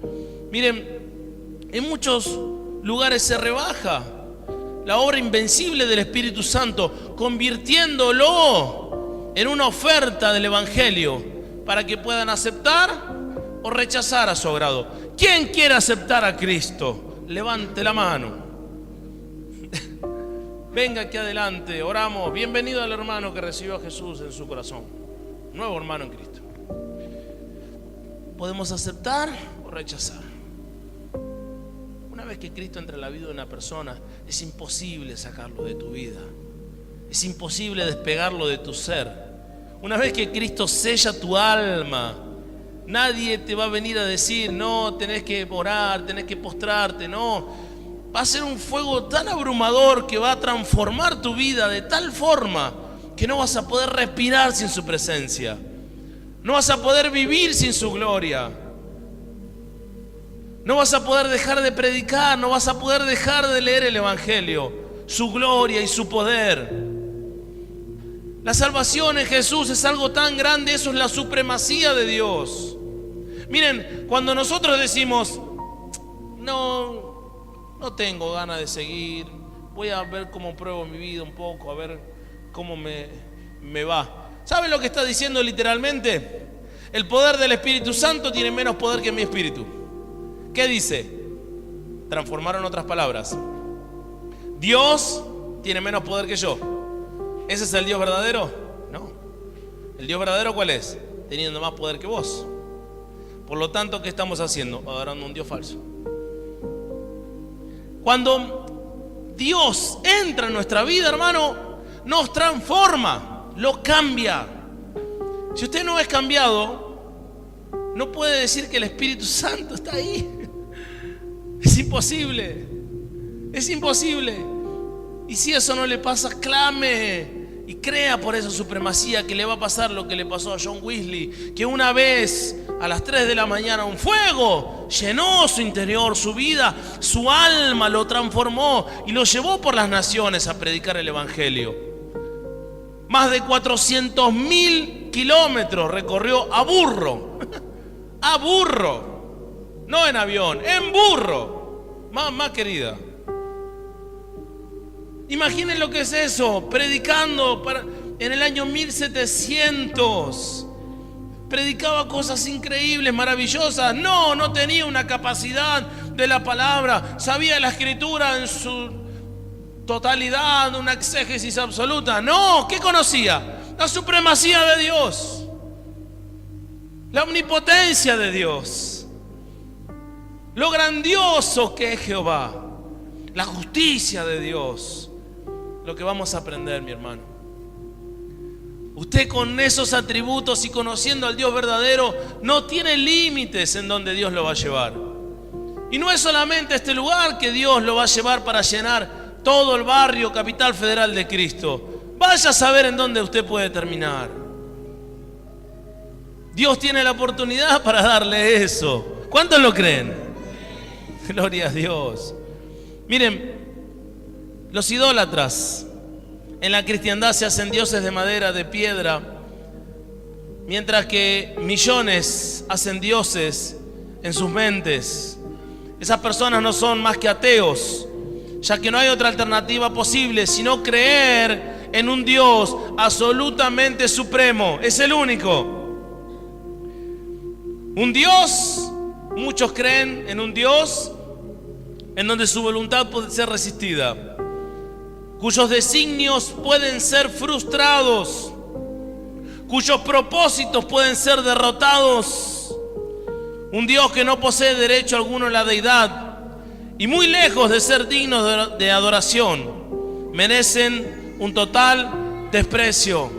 Speaker 1: Miren, en muchos lugares se rebaja la obra invencible del Espíritu Santo, convirtiéndolo en una oferta del Evangelio para que puedan aceptar o rechazar a su agrado. ¿Quién quiere aceptar a Cristo? Levante la mano. Venga aquí adelante, oramos. Bienvenido al hermano que recibió a Jesús en su corazón. Nuevo hermano en Cristo. Podemos aceptar o rechazar. Una vez que Cristo entra en la vida de una persona, es imposible sacarlo de tu vida. Es imposible despegarlo de tu ser. Una vez que Cristo sella tu alma, nadie te va a venir a decir: no, tenés que orar, tenés que postrarte. No. Va a ser un fuego tan abrumador que va a transformar tu vida de tal forma que no vas a poder respirar sin su presencia. No vas a poder vivir sin su gloria. No vas a poder dejar de predicar, no vas a poder dejar de leer el Evangelio, su gloria y su poder. La salvación en Jesús es algo tan grande, eso es la supremacía de Dios. Miren, cuando nosotros decimos, no tengo ganas de seguir, voy a ver cómo pruebo mi vida un poco, a ver cómo me va. ¿Saben lo que está diciendo literalmente? El poder del Espíritu Santo tiene menos poder que mi espíritu. ¿Qué dice? Transformaron otras palabras. Dios tiene menos poder que yo. ¿Ese es el Dios verdadero? No. ¿El Dios verdadero cuál es? Teniendo más poder que vos. Por lo tanto, ¿qué estamos haciendo? Adorando a un Dios falso. Cuando Dios entra en nuestra vida, hermano, nos transforma, lo cambia. Si usted no es cambiado, no puede decir que el Espíritu Santo está ahí. Es imposible. Es imposible. Y si eso no le pasa, clame y crea por esa supremacía, que le va a pasar lo que le pasó a John Wesley, que una vez a las 3 de la mañana un fuego llenó su interior, su vida, su alma, lo transformó y lo llevó por las naciones a predicar el Evangelio. Más de 400.000 kilómetros recorrió a burro. A burro. No en avión, en burro. Mamá querida. Imaginen lo que es eso, predicando en el año 1700. Predicaba cosas increíbles, maravillosas. No tenía una capacidad de la palabra. Sabía la escritura en su totalidad, una exégesis absoluta. No, ¿qué conocía? La supremacía de Dios, la omnipotencia de Dios, lo grandioso que es Jehová, la justicia de Dios. Lo que vamos a aprender, mi hermano. Usted con esos atributos y conociendo al Dios verdadero no tiene límites en donde Dios lo va a llevar. Y no es solamente este lugar que Dios lo va a llevar para llenar todo el barrio Capital Federal de Cristo. Vaya a saber en dónde usted puede terminar. Dios tiene la oportunidad para darle eso. ¿Cuántos lo creen? Gloria a Dios. Miren, los idólatras en la cristiandad se hacen dioses de madera, de piedra, mientras que millones hacen dioses en sus mentes. Esas personas no son más que ateos, ya que no hay otra alternativa posible sino creer en un Dios absolutamente supremo. Es el único. Un Dios, muchos creen en un Dios en donde su voluntad puede ser resistida, cuyos designios pueden ser frustrados, cuyos propósitos pueden ser derrotados. Un Dios que no posee derecho alguno a la deidad y muy lejos de ser dignos de adoración, merecen un total desprecio.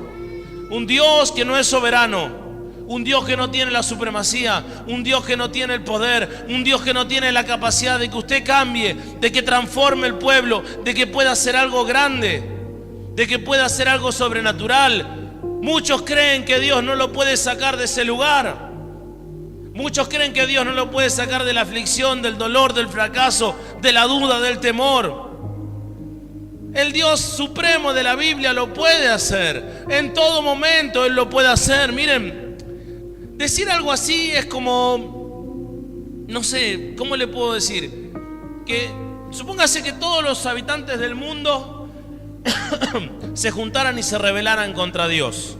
Speaker 1: Un Dios que no es soberano, un Dios que no tiene la supremacía, un Dios que no tiene el poder, un Dios que no tiene la capacidad de que usted cambie, de que transforme el pueblo, de que pueda hacer algo grande, de que pueda hacer algo sobrenatural. Muchos creen que Dios no lo puede sacar de ese lugar. Muchos creen que Dios no lo puede sacar de la aflicción, del dolor, del fracaso, de la duda, del temor. El Dios supremo de la Biblia lo puede hacer. En todo momento Él lo puede hacer. Miren, decir algo así es como, no sé, ¿cómo le puedo decir? Que supóngase que todos los habitantes del mundo se juntaran y se rebelaran contra Dios.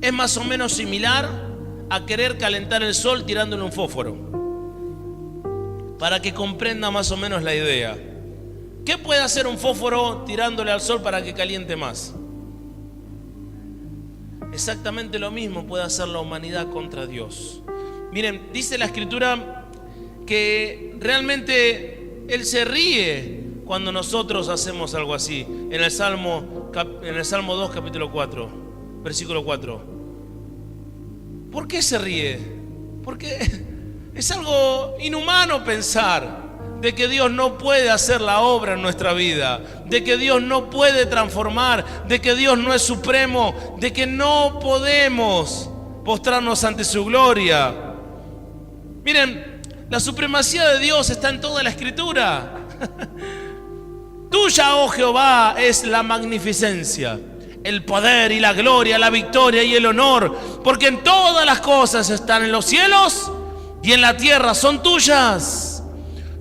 Speaker 1: Es más o menos similar a querer calentar el sol tirándole un fósforo. Para que comprenda más o menos la idea. ¿Qué puede hacer un fósforo tirándole al sol para que caliente más? Exactamente lo mismo puede hacer la humanidad contra Dios. Miren, dice la Escritura que realmente Él se ríe cuando nosotros hacemos algo así. En el Salmo 2, capítulo 4, versículo 4. ¿Por qué se ríe? Porque es algo inhumano pensar de que Dios no puede hacer la obra en nuestra vida, de que Dios no puede transformar, de que Dios no es supremo, de que no podemos postrarnos ante su gloria. Miren, La supremacía de Dios está en toda la Escritura. Tuya, oh Jehová, es la magnificencia, el poder y la gloria, la victoria y el honor, porque en todas las cosas están en los cielos y en la tierra son tuyas.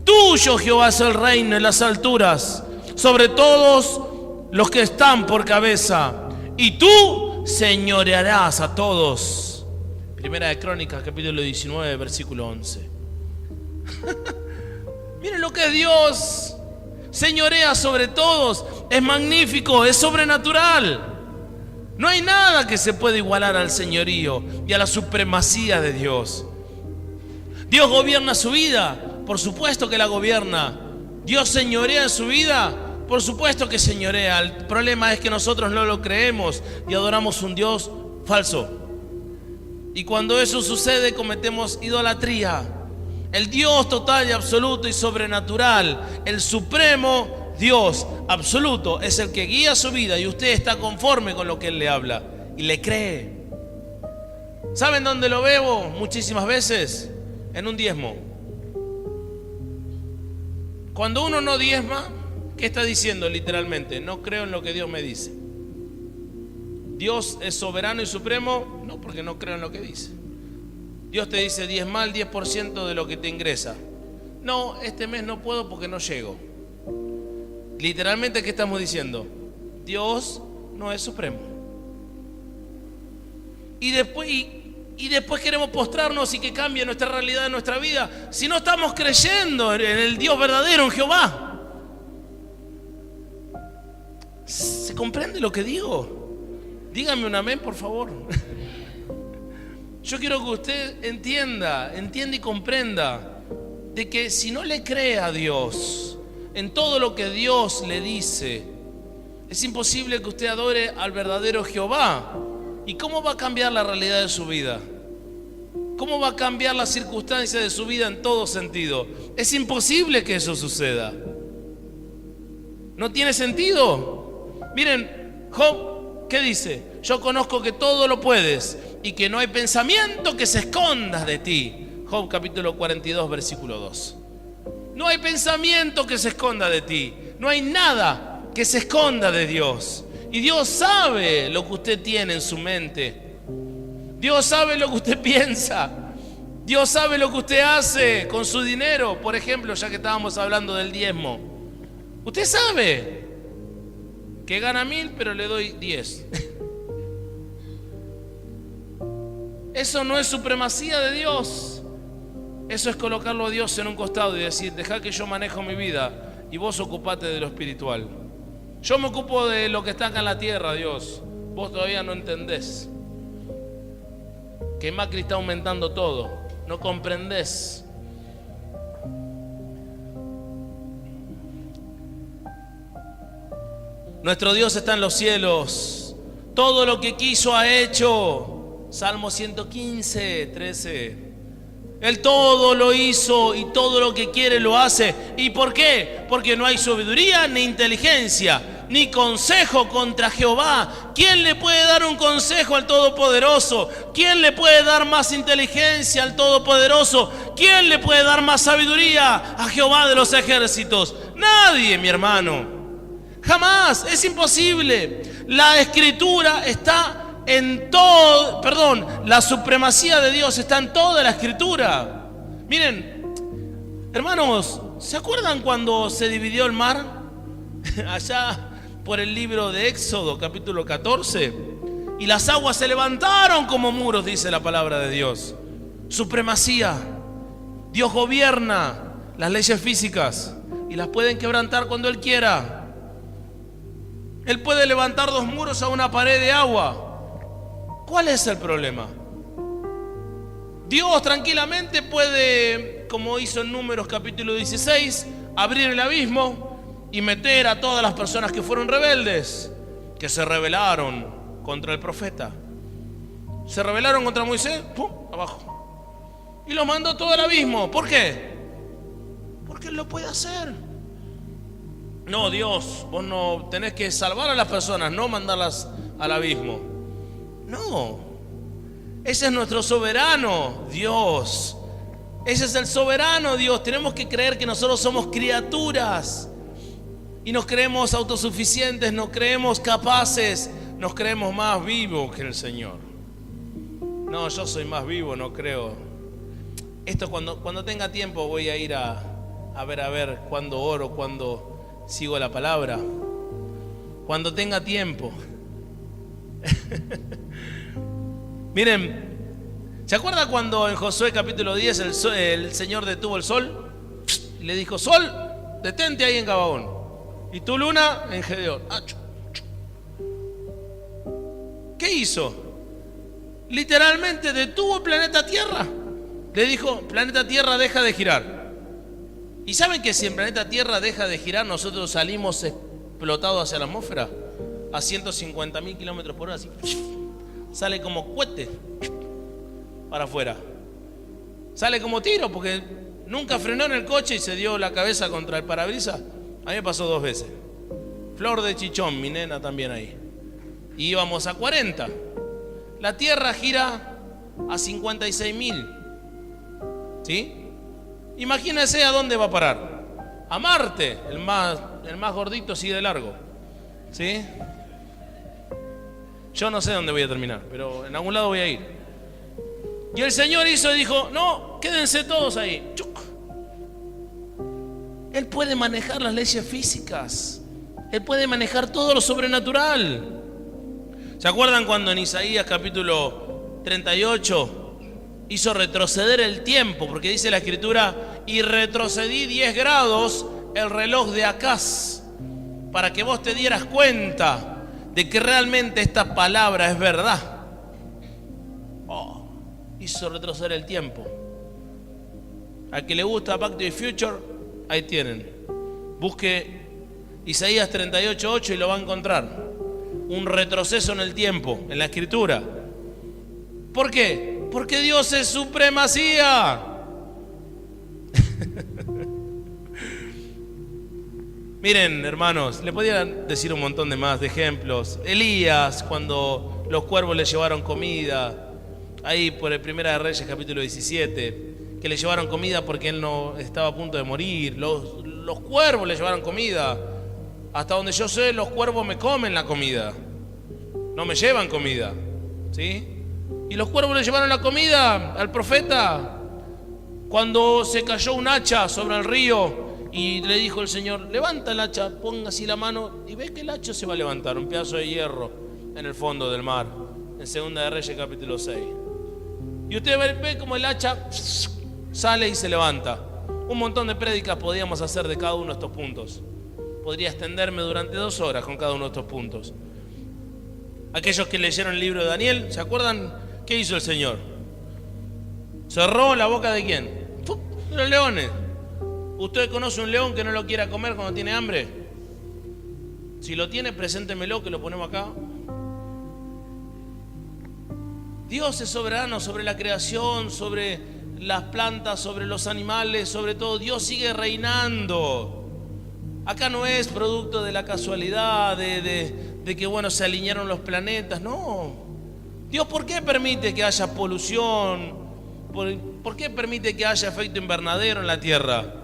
Speaker 1: Tuyo, Jehová, es el reino en las alturas, sobre todos los que están por cabeza, y tú señorearás a todos. Primera de Crónicas, capítulo 19, versículo 11. Miren lo que es Dios. Señorea sobre todos. Es magnífico, es sobrenatural. No hay nada que se pueda igualar al señorío y a la supremacía de Dios. Dios gobierna su vida, por supuesto que la gobierna. Dios señorea en su vida, por supuesto que señorea. El problema es que nosotros no lo creemos y adoramos un Dios falso. Y cuando eso sucede, cometemos idolatría. El Dios total y absoluto y sobrenatural, el supremo Dios absoluto, es el que guía su vida, y usted está conforme con lo que Él le habla y le cree. ¿Saben dónde lo veo muchísimas veces? En un diezmo. Cuando uno no diezma, ¿qué está diciendo literalmente? No creo en lo que Dios me dice. Dios es soberano y supremo, no, porque no creo en lo que dice. Dios te dice diezma el 10% de lo que te ingresa. No, este mes no puedo porque no llego. Literalmente, ¿qué estamos diciendo? Dios no es supremo. Y después queremos postrarnos y que cambie nuestra realidad en nuestra vida, si no estamos creyendo en el Dios verdadero, en Jehová. ¿Se comprende lo que digo? Dígame un amén, por favor. Yo quiero que usted entienda y comprenda de que si no le cree a Dios en todo lo que Dios le dice, es imposible que usted adore al verdadero Jehová. ¿Y cómo va a cambiar la realidad de su vida? ¿Cómo va a cambiar las circunstancias de su vida en todo sentido? Es imposible que eso suceda. ¿No tiene sentido? Miren, Job, ¿qué dice? Yo conozco que todo lo puedes y que no hay pensamiento que se esconda de ti. Job capítulo 42, versículo 2. No hay pensamiento que se esconda de ti. No hay nada que se esconda de Dios. Y Dios sabe lo que usted tiene en su mente. Dios sabe lo que usted piensa. Dios sabe lo que usted hace con su dinero. Por ejemplo, ya que estábamos hablando del diezmo, usted sabe que gana 1,000 pero le doy 10. Eso no es supremacía de Dios. Eso es colocarlo a Dios en un costado y decir: deja que yo manejo mi vida y vos ocupate de lo espiritual. Yo me ocupo de lo que está acá en la tierra, Dios. Vos todavía no entendés que Macri está aumentando todo. No comprendés. Nuestro Dios está en los cielos. Todo lo que quiso ha hecho. Salmo 115, 13. Él todo lo hizo y todo lo que quiere lo hace. ¿Y por qué? Porque no hay sabiduría ni inteligencia ni consejo contra Jehová. ¿Quién le puede dar un consejo al Todopoderoso? ¿Quién le puede dar más inteligencia al Todopoderoso? ¿Quién le puede dar más sabiduría a Jehová de los ejércitos? Nadie, mi hermano. Jamás, es imposible. La Escritura está en todo, la supremacía de Dios está en toda la Escritura. Miren, hermanos, ¿se acuerdan cuando se dividió el mar? Allá por el libro de Éxodo, capítulo 14. Y las aguas se levantaron como muros, dice la palabra de Dios. Supremacía. Dios gobierna las leyes físicas y las pueden quebrantar cuando Él quiera. Él puede levantar 2 muros a una pared de agua. ¿Cuál es el problema? Dios tranquilamente puede, como hizo en Números capítulo 16, abrir el abismo y meter a todas las personas que fueron rebeldes, que se rebelaron contra el profeta. Se rebelaron contra Moisés, ¡pum!, abajo. Y los mandó todo al abismo. ¿Por qué? Porque Él lo puede hacer. No, Dios, vos no tenés que salvar a las personas, no mandarlas al abismo. No, ese es nuestro soberano Dios. ese es el soberano Dios. Tenemos que creer que nosotros somos criaturas y nos creemos autosuficientes, nos creemos capaces, nos creemos más vivos que el Señor. No, yo soy más vivo, no creo. Esto cuando tenga tiempo voy a ir a ver cuándo oro, cuándo sigo la palabra. Cuando tenga tiempo. Miren, ¿se acuerda cuando en Josué capítulo 10 el Señor detuvo el sol? Y le dijo: sol, detente ahí en Gabaón. Y tu luna en Gedeón. ¿Qué hizo? Literalmente detuvo el planeta Tierra. Le dijo: planeta Tierra, deja de girar. ¿Y saben que si el planeta Tierra deja de girar, nosotros salimos explotados hacia la atmósfera? A 150.000 kilómetros por hora, así. Sale como cohete para afuera. Sale como tiro, porque nunca frenó en el coche y se dio la cabeza contra el parabrisas. A mí me pasó 2 veces. Flor de Chichón, mi nena también ahí. Y íbamos a 40. La Tierra gira a 56.000. ¿Sí? Imagínense a dónde va a parar. A Marte, el más gordito sigue de largo. ¿Sí? Yo no sé dónde voy a terminar, pero en algún lado voy a ir. Y el Señor dijo: no, quédense todos ahí. ¡Chuc! Él puede manejar las leyes físicas. Él puede manejar todo lo sobrenatural. ¿Se acuerdan cuando en Isaías capítulo 38 hizo retroceder el tiempo? Porque dice la Escritura: y retrocedí 10 grados el reloj de Acaz, para que vos te dieras cuenta de que realmente esta palabra es verdad. Hizo retroceder el tiempo. Al que le gusta Back to the Future, ahí tienen. Busque Isaías 38:8 y lo va a encontrar. Un retroceso en el tiempo, en la Escritura. ¿Por qué? Porque Dios es supremacía. Miren, hermanos, le podría decir un montón de más de ejemplos. Elías, cuando los cuervos le llevaron comida, ahí por el Primera de Reyes capítulo 17, que le llevaron comida porque él no estaba a punto de morir. Los cuervos le llevaron comida. Hasta donde yo sé, los cuervos me comen la comida, no me llevan comida, ¿sí? Y los cuervos le llevaron la comida al profeta cuando se cayó un hacha sobre el río. Y le dijo el Señor: levanta el hacha, ponga así la mano, y ve que el hacha se va a levantar, un pedazo de hierro en el fondo del mar, en Segunda de Reyes capítulo 6. Y usted ve como el hacha sale y se levanta. Un montón de prédicas podíamos hacer de cada uno de estos puntos. Podría extenderme durante 2 horas con cada uno de estos puntos. Aquellos que leyeron el libro de Daniel, ¿se acuerdan qué hizo el Señor? ¿Cerró la boca de quién? De los leones. ¿Usted conoce un león que no lo quiera comer cuando tiene hambre? Si lo tiene, preséntemelo, que lo ponemos acá. Dios es soberano sobre la creación, sobre las plantas, sobre los animales, sobre todo. Dios sigue reinando. Acá no es producto de la casualidad, de que bueno, se alinearon los planetas. No. Dios, ¿por qué permite que haya polución? ¿Por qué permite que haya efecto invernadero en la tierra?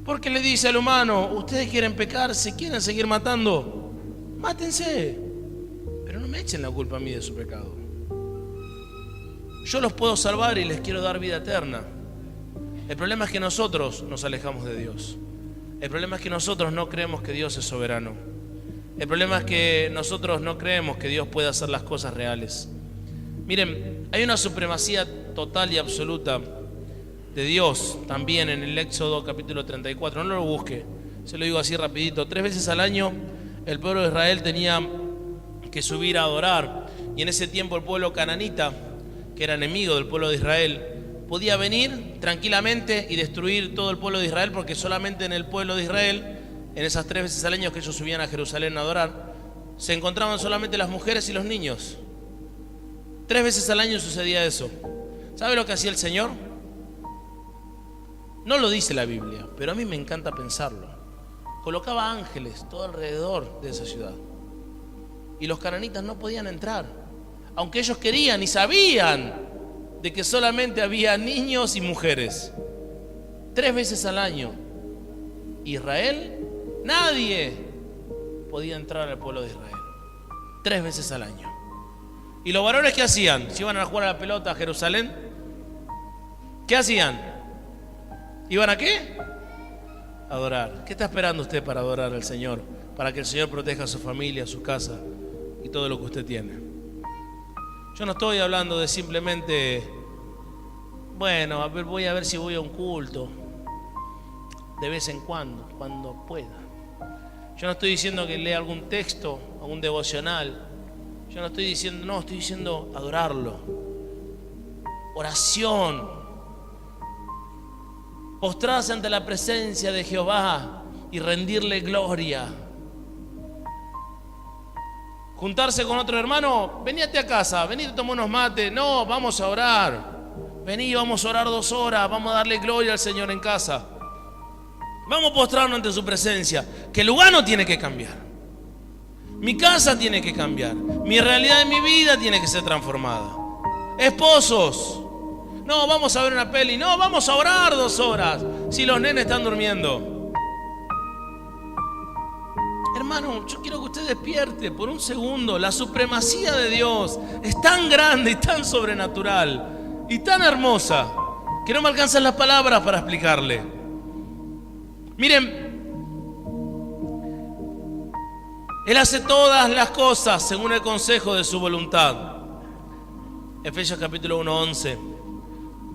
Speaker 1: Porque le dice al humano: ustedes quieren pecar, si quieren seguir matando, mátense, pero no me echen la culpa a mí de su pecado. Yo los puedo salvar y les quiero dar vida eterna. El problema es que nosotros nos alejamos de Dios. El problema es que nosotros no creemos que Dios es soberano. El problema es que nosotros no creemos que Dios puede hacer las cosas reales. Miren, hay una supremacía total y absoluta de Dios también en el Éxodo capítulo 34. No lo busque, se lo digo así rapidito. 3 veces al año el pueblo de Israel tenía que subir a adorar. Y en ese tiempo el pueblo cananita, que era enemigo del pueblo de Israel, podía venir tranquilamente y destruir todo el pueblo de Israel, porque solamente en el pueblo de Israel, en esas 3 veces al año que ellos subían a Jerusalén a adorar, se encontraban solamente las mujeres y los niños. 3 veces al año sucedía eso. ¿Sabe lo que hacía el Señor? No lo dice la Biblia, pero a mí me encanta pensarlo. Colocaba ángeles todo alrededor de esa ciudad. Y los cananitas no podían entrar, aunque ellos querían y sabían de que solamente había niños y mujeres. 3 veces al año. Israel, nadie podía entrar al pueblo de Israel. 3 veces al año. ¿Y los varones qué hacían? ¿Se iban a jugar a la pelota a Jerusalén? ¿Qué hacían? ¿Iban a qué? A adorar. ¿Qué está esperando usted para adorar al Señor? Para que el Señor proteja a su familia, a su casa y todo lo que usted tiene. Yo no estoy hablando de simplemente, bueno, voy a ver si voy a un culto de vez en cuando pueda. Yo no estoy diciendo que lea algún texto, algún devocional. Yo no estoy diciendo, no, estoy diciendo adorarlo. Oración. Postrarse ante la presencia de Jehová y rendirle gloria. Juntarse con otro hermano, veníate a casa, vení a tomar unos mates. No, vamos a orar. Vení, vamos a orar 2 horas, vamos a darle gloria al Señor en casa. Vamos a postrarnos ante su presencia. Que el lugar no tiene que cambiar. Mi casa tiene que cambiar. Mi realidad de mi vida tiene que ser transformada. Esposos, no, vamos a ver una peli. No, vamos a orar 2 horas. Si los nenes están durmiendo. Hermano, yo quiero que usted despierte por un segundo. La supremacía de Dios es tan grande y tan sobrenatural y tan hermosa que no me alcanzan las palabras para explicarle. Miren, Él hace todas las cosas según el consejo de su voluntad. Efesios capítulo 1:11.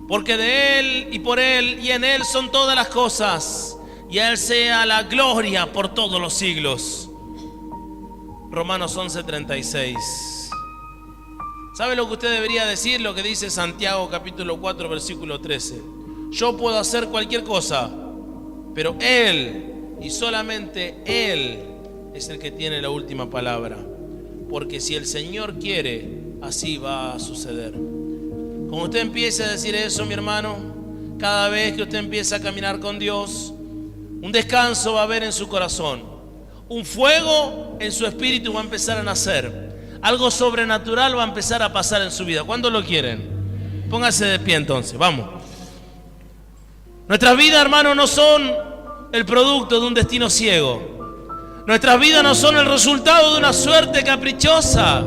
Speaker 1: Porque de Él y por Él y en Él son todas las cosas, y a Él sea la gloria por todos los siglos. Romanos 11:36. ¿Sabe lo que usted debería decir? Lo que dice Santiago capítulo 4 versículo 13. Yo puedo hacer cualquier cosa, pero Él y solamente Él es el que tiene la última palabra. Porque si el Señor quiere, así va a suceder. Como usted empiece a decir eso, mi hermano, cada vez que usted empieza a caminar con Dios, un descanso va a haber en su corazón. Un fuego en su espíritu va a empezar a nacer. Algo sobrenatural va a empezar a pasar en su vida. ¿Cuándo lo quieren? Póngase de pie entonces, vamos. Nuestras vidas, hermano, no son el producto de un destino ciego. Nuestras vidas no son el resultado de una suerte caprichosa.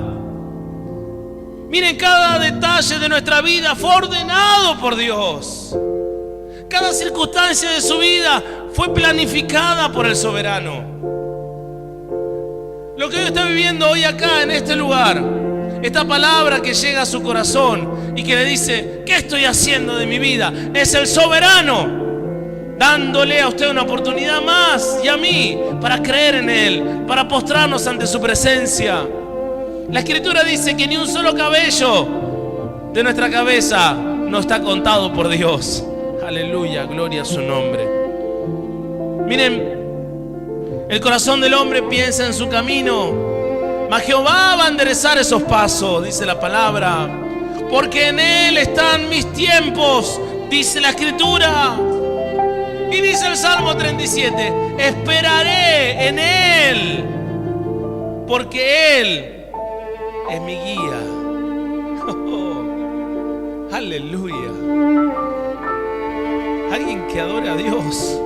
Speaker 1: Miren, cada detalle de nuestra vida fue ordenado por Dios. Cada circunstancia de su vida fue planificada por el soberano. Lo que hoy está viviendo hoy acá en este lugar, esta palabra que llega a su corazón y que le dice, ¿qué estoy haciendo de mi vida? Es el soberano dándole a usted una oportunidad más y a mí para creer en Él, para postrarnos ante su presencia. La Escritura dice que ni un solo cabello de nuestra cabeza no está contado por Dios. Aleluya, gloria a su nombre. Miren, el corazón del hombre piensa en su camino, mas Jehová va a enderezar esos pasos, dice la palabra. Porque en Él están mis tiempos, dice la Escritura. Y dice el Salmo 37, esperaré en Él, porque Él es mi guía. Oh, aleluya. Alguien que adore a Dios.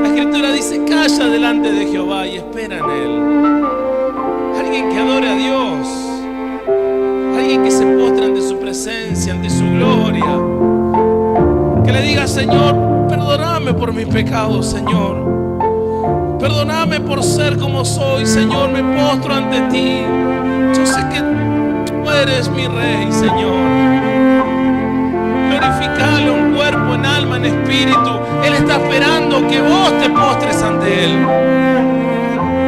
Speaker 1: La Escritura dice, calla delante de Jehová y espera en Él. Alguien que adore a Dios. Alguien que se postre ante su presencia, ante su gloria. Que le diga, Señor, perdóname por mis pecados, Señor. Perdóname por ser como soy, Señor, me postro ante ti. Yo sé que tú eres mi Rey, Señor. Glorificalo en cuerpo, en alma, en espíritu. Él está esperando que vos te postres ante Él.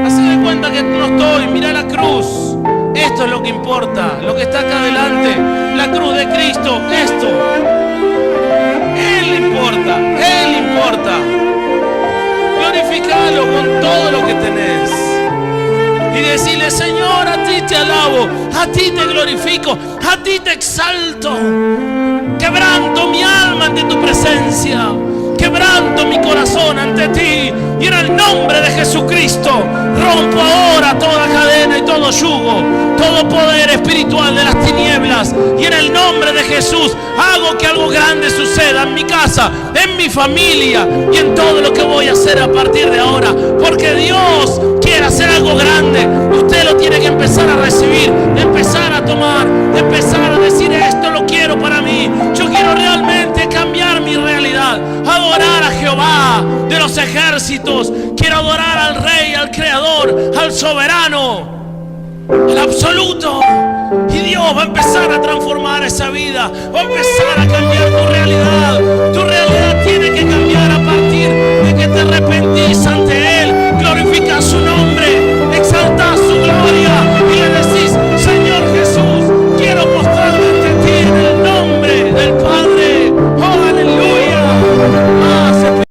Speaker 1: Haz de cuenta que no estoy, mira la cruz. Esto es lo que importa, lo que está acá adelante. La cruz de Cristo, esto. Él importa, Él importa. Glorificalo con todo lo que tenés. Y decirle, Señor, a ti te alabo, a ti te glorifico, a ti te exalto. Quebranto mi alma ante tu presencia. Quebranto mi corazón ante ti. Y en el nombre de Jesucristo rompo ahora toda cadena y todo yugo, todo poder espiritual de las tinieblas. vidas. Y en el nombre de Jesús hago que algo grande suceda en mi casa, en mi familia y en todo lo que voy a hacer a partir de ahora. Porque Dios quiere hacer algo grande. Usted lo tiene que empezar a recibir, empezar a tomar, empezar a decir: esto lo quiero para mí. Yo quiero realmente cambiar mi realidad, adorar a Jehová de los ejércitos. Quiero adorar al Rey, al Creador, al Soberano, al Absoluto. Y Dios va a empezar a transformar esa vida, va a empezar a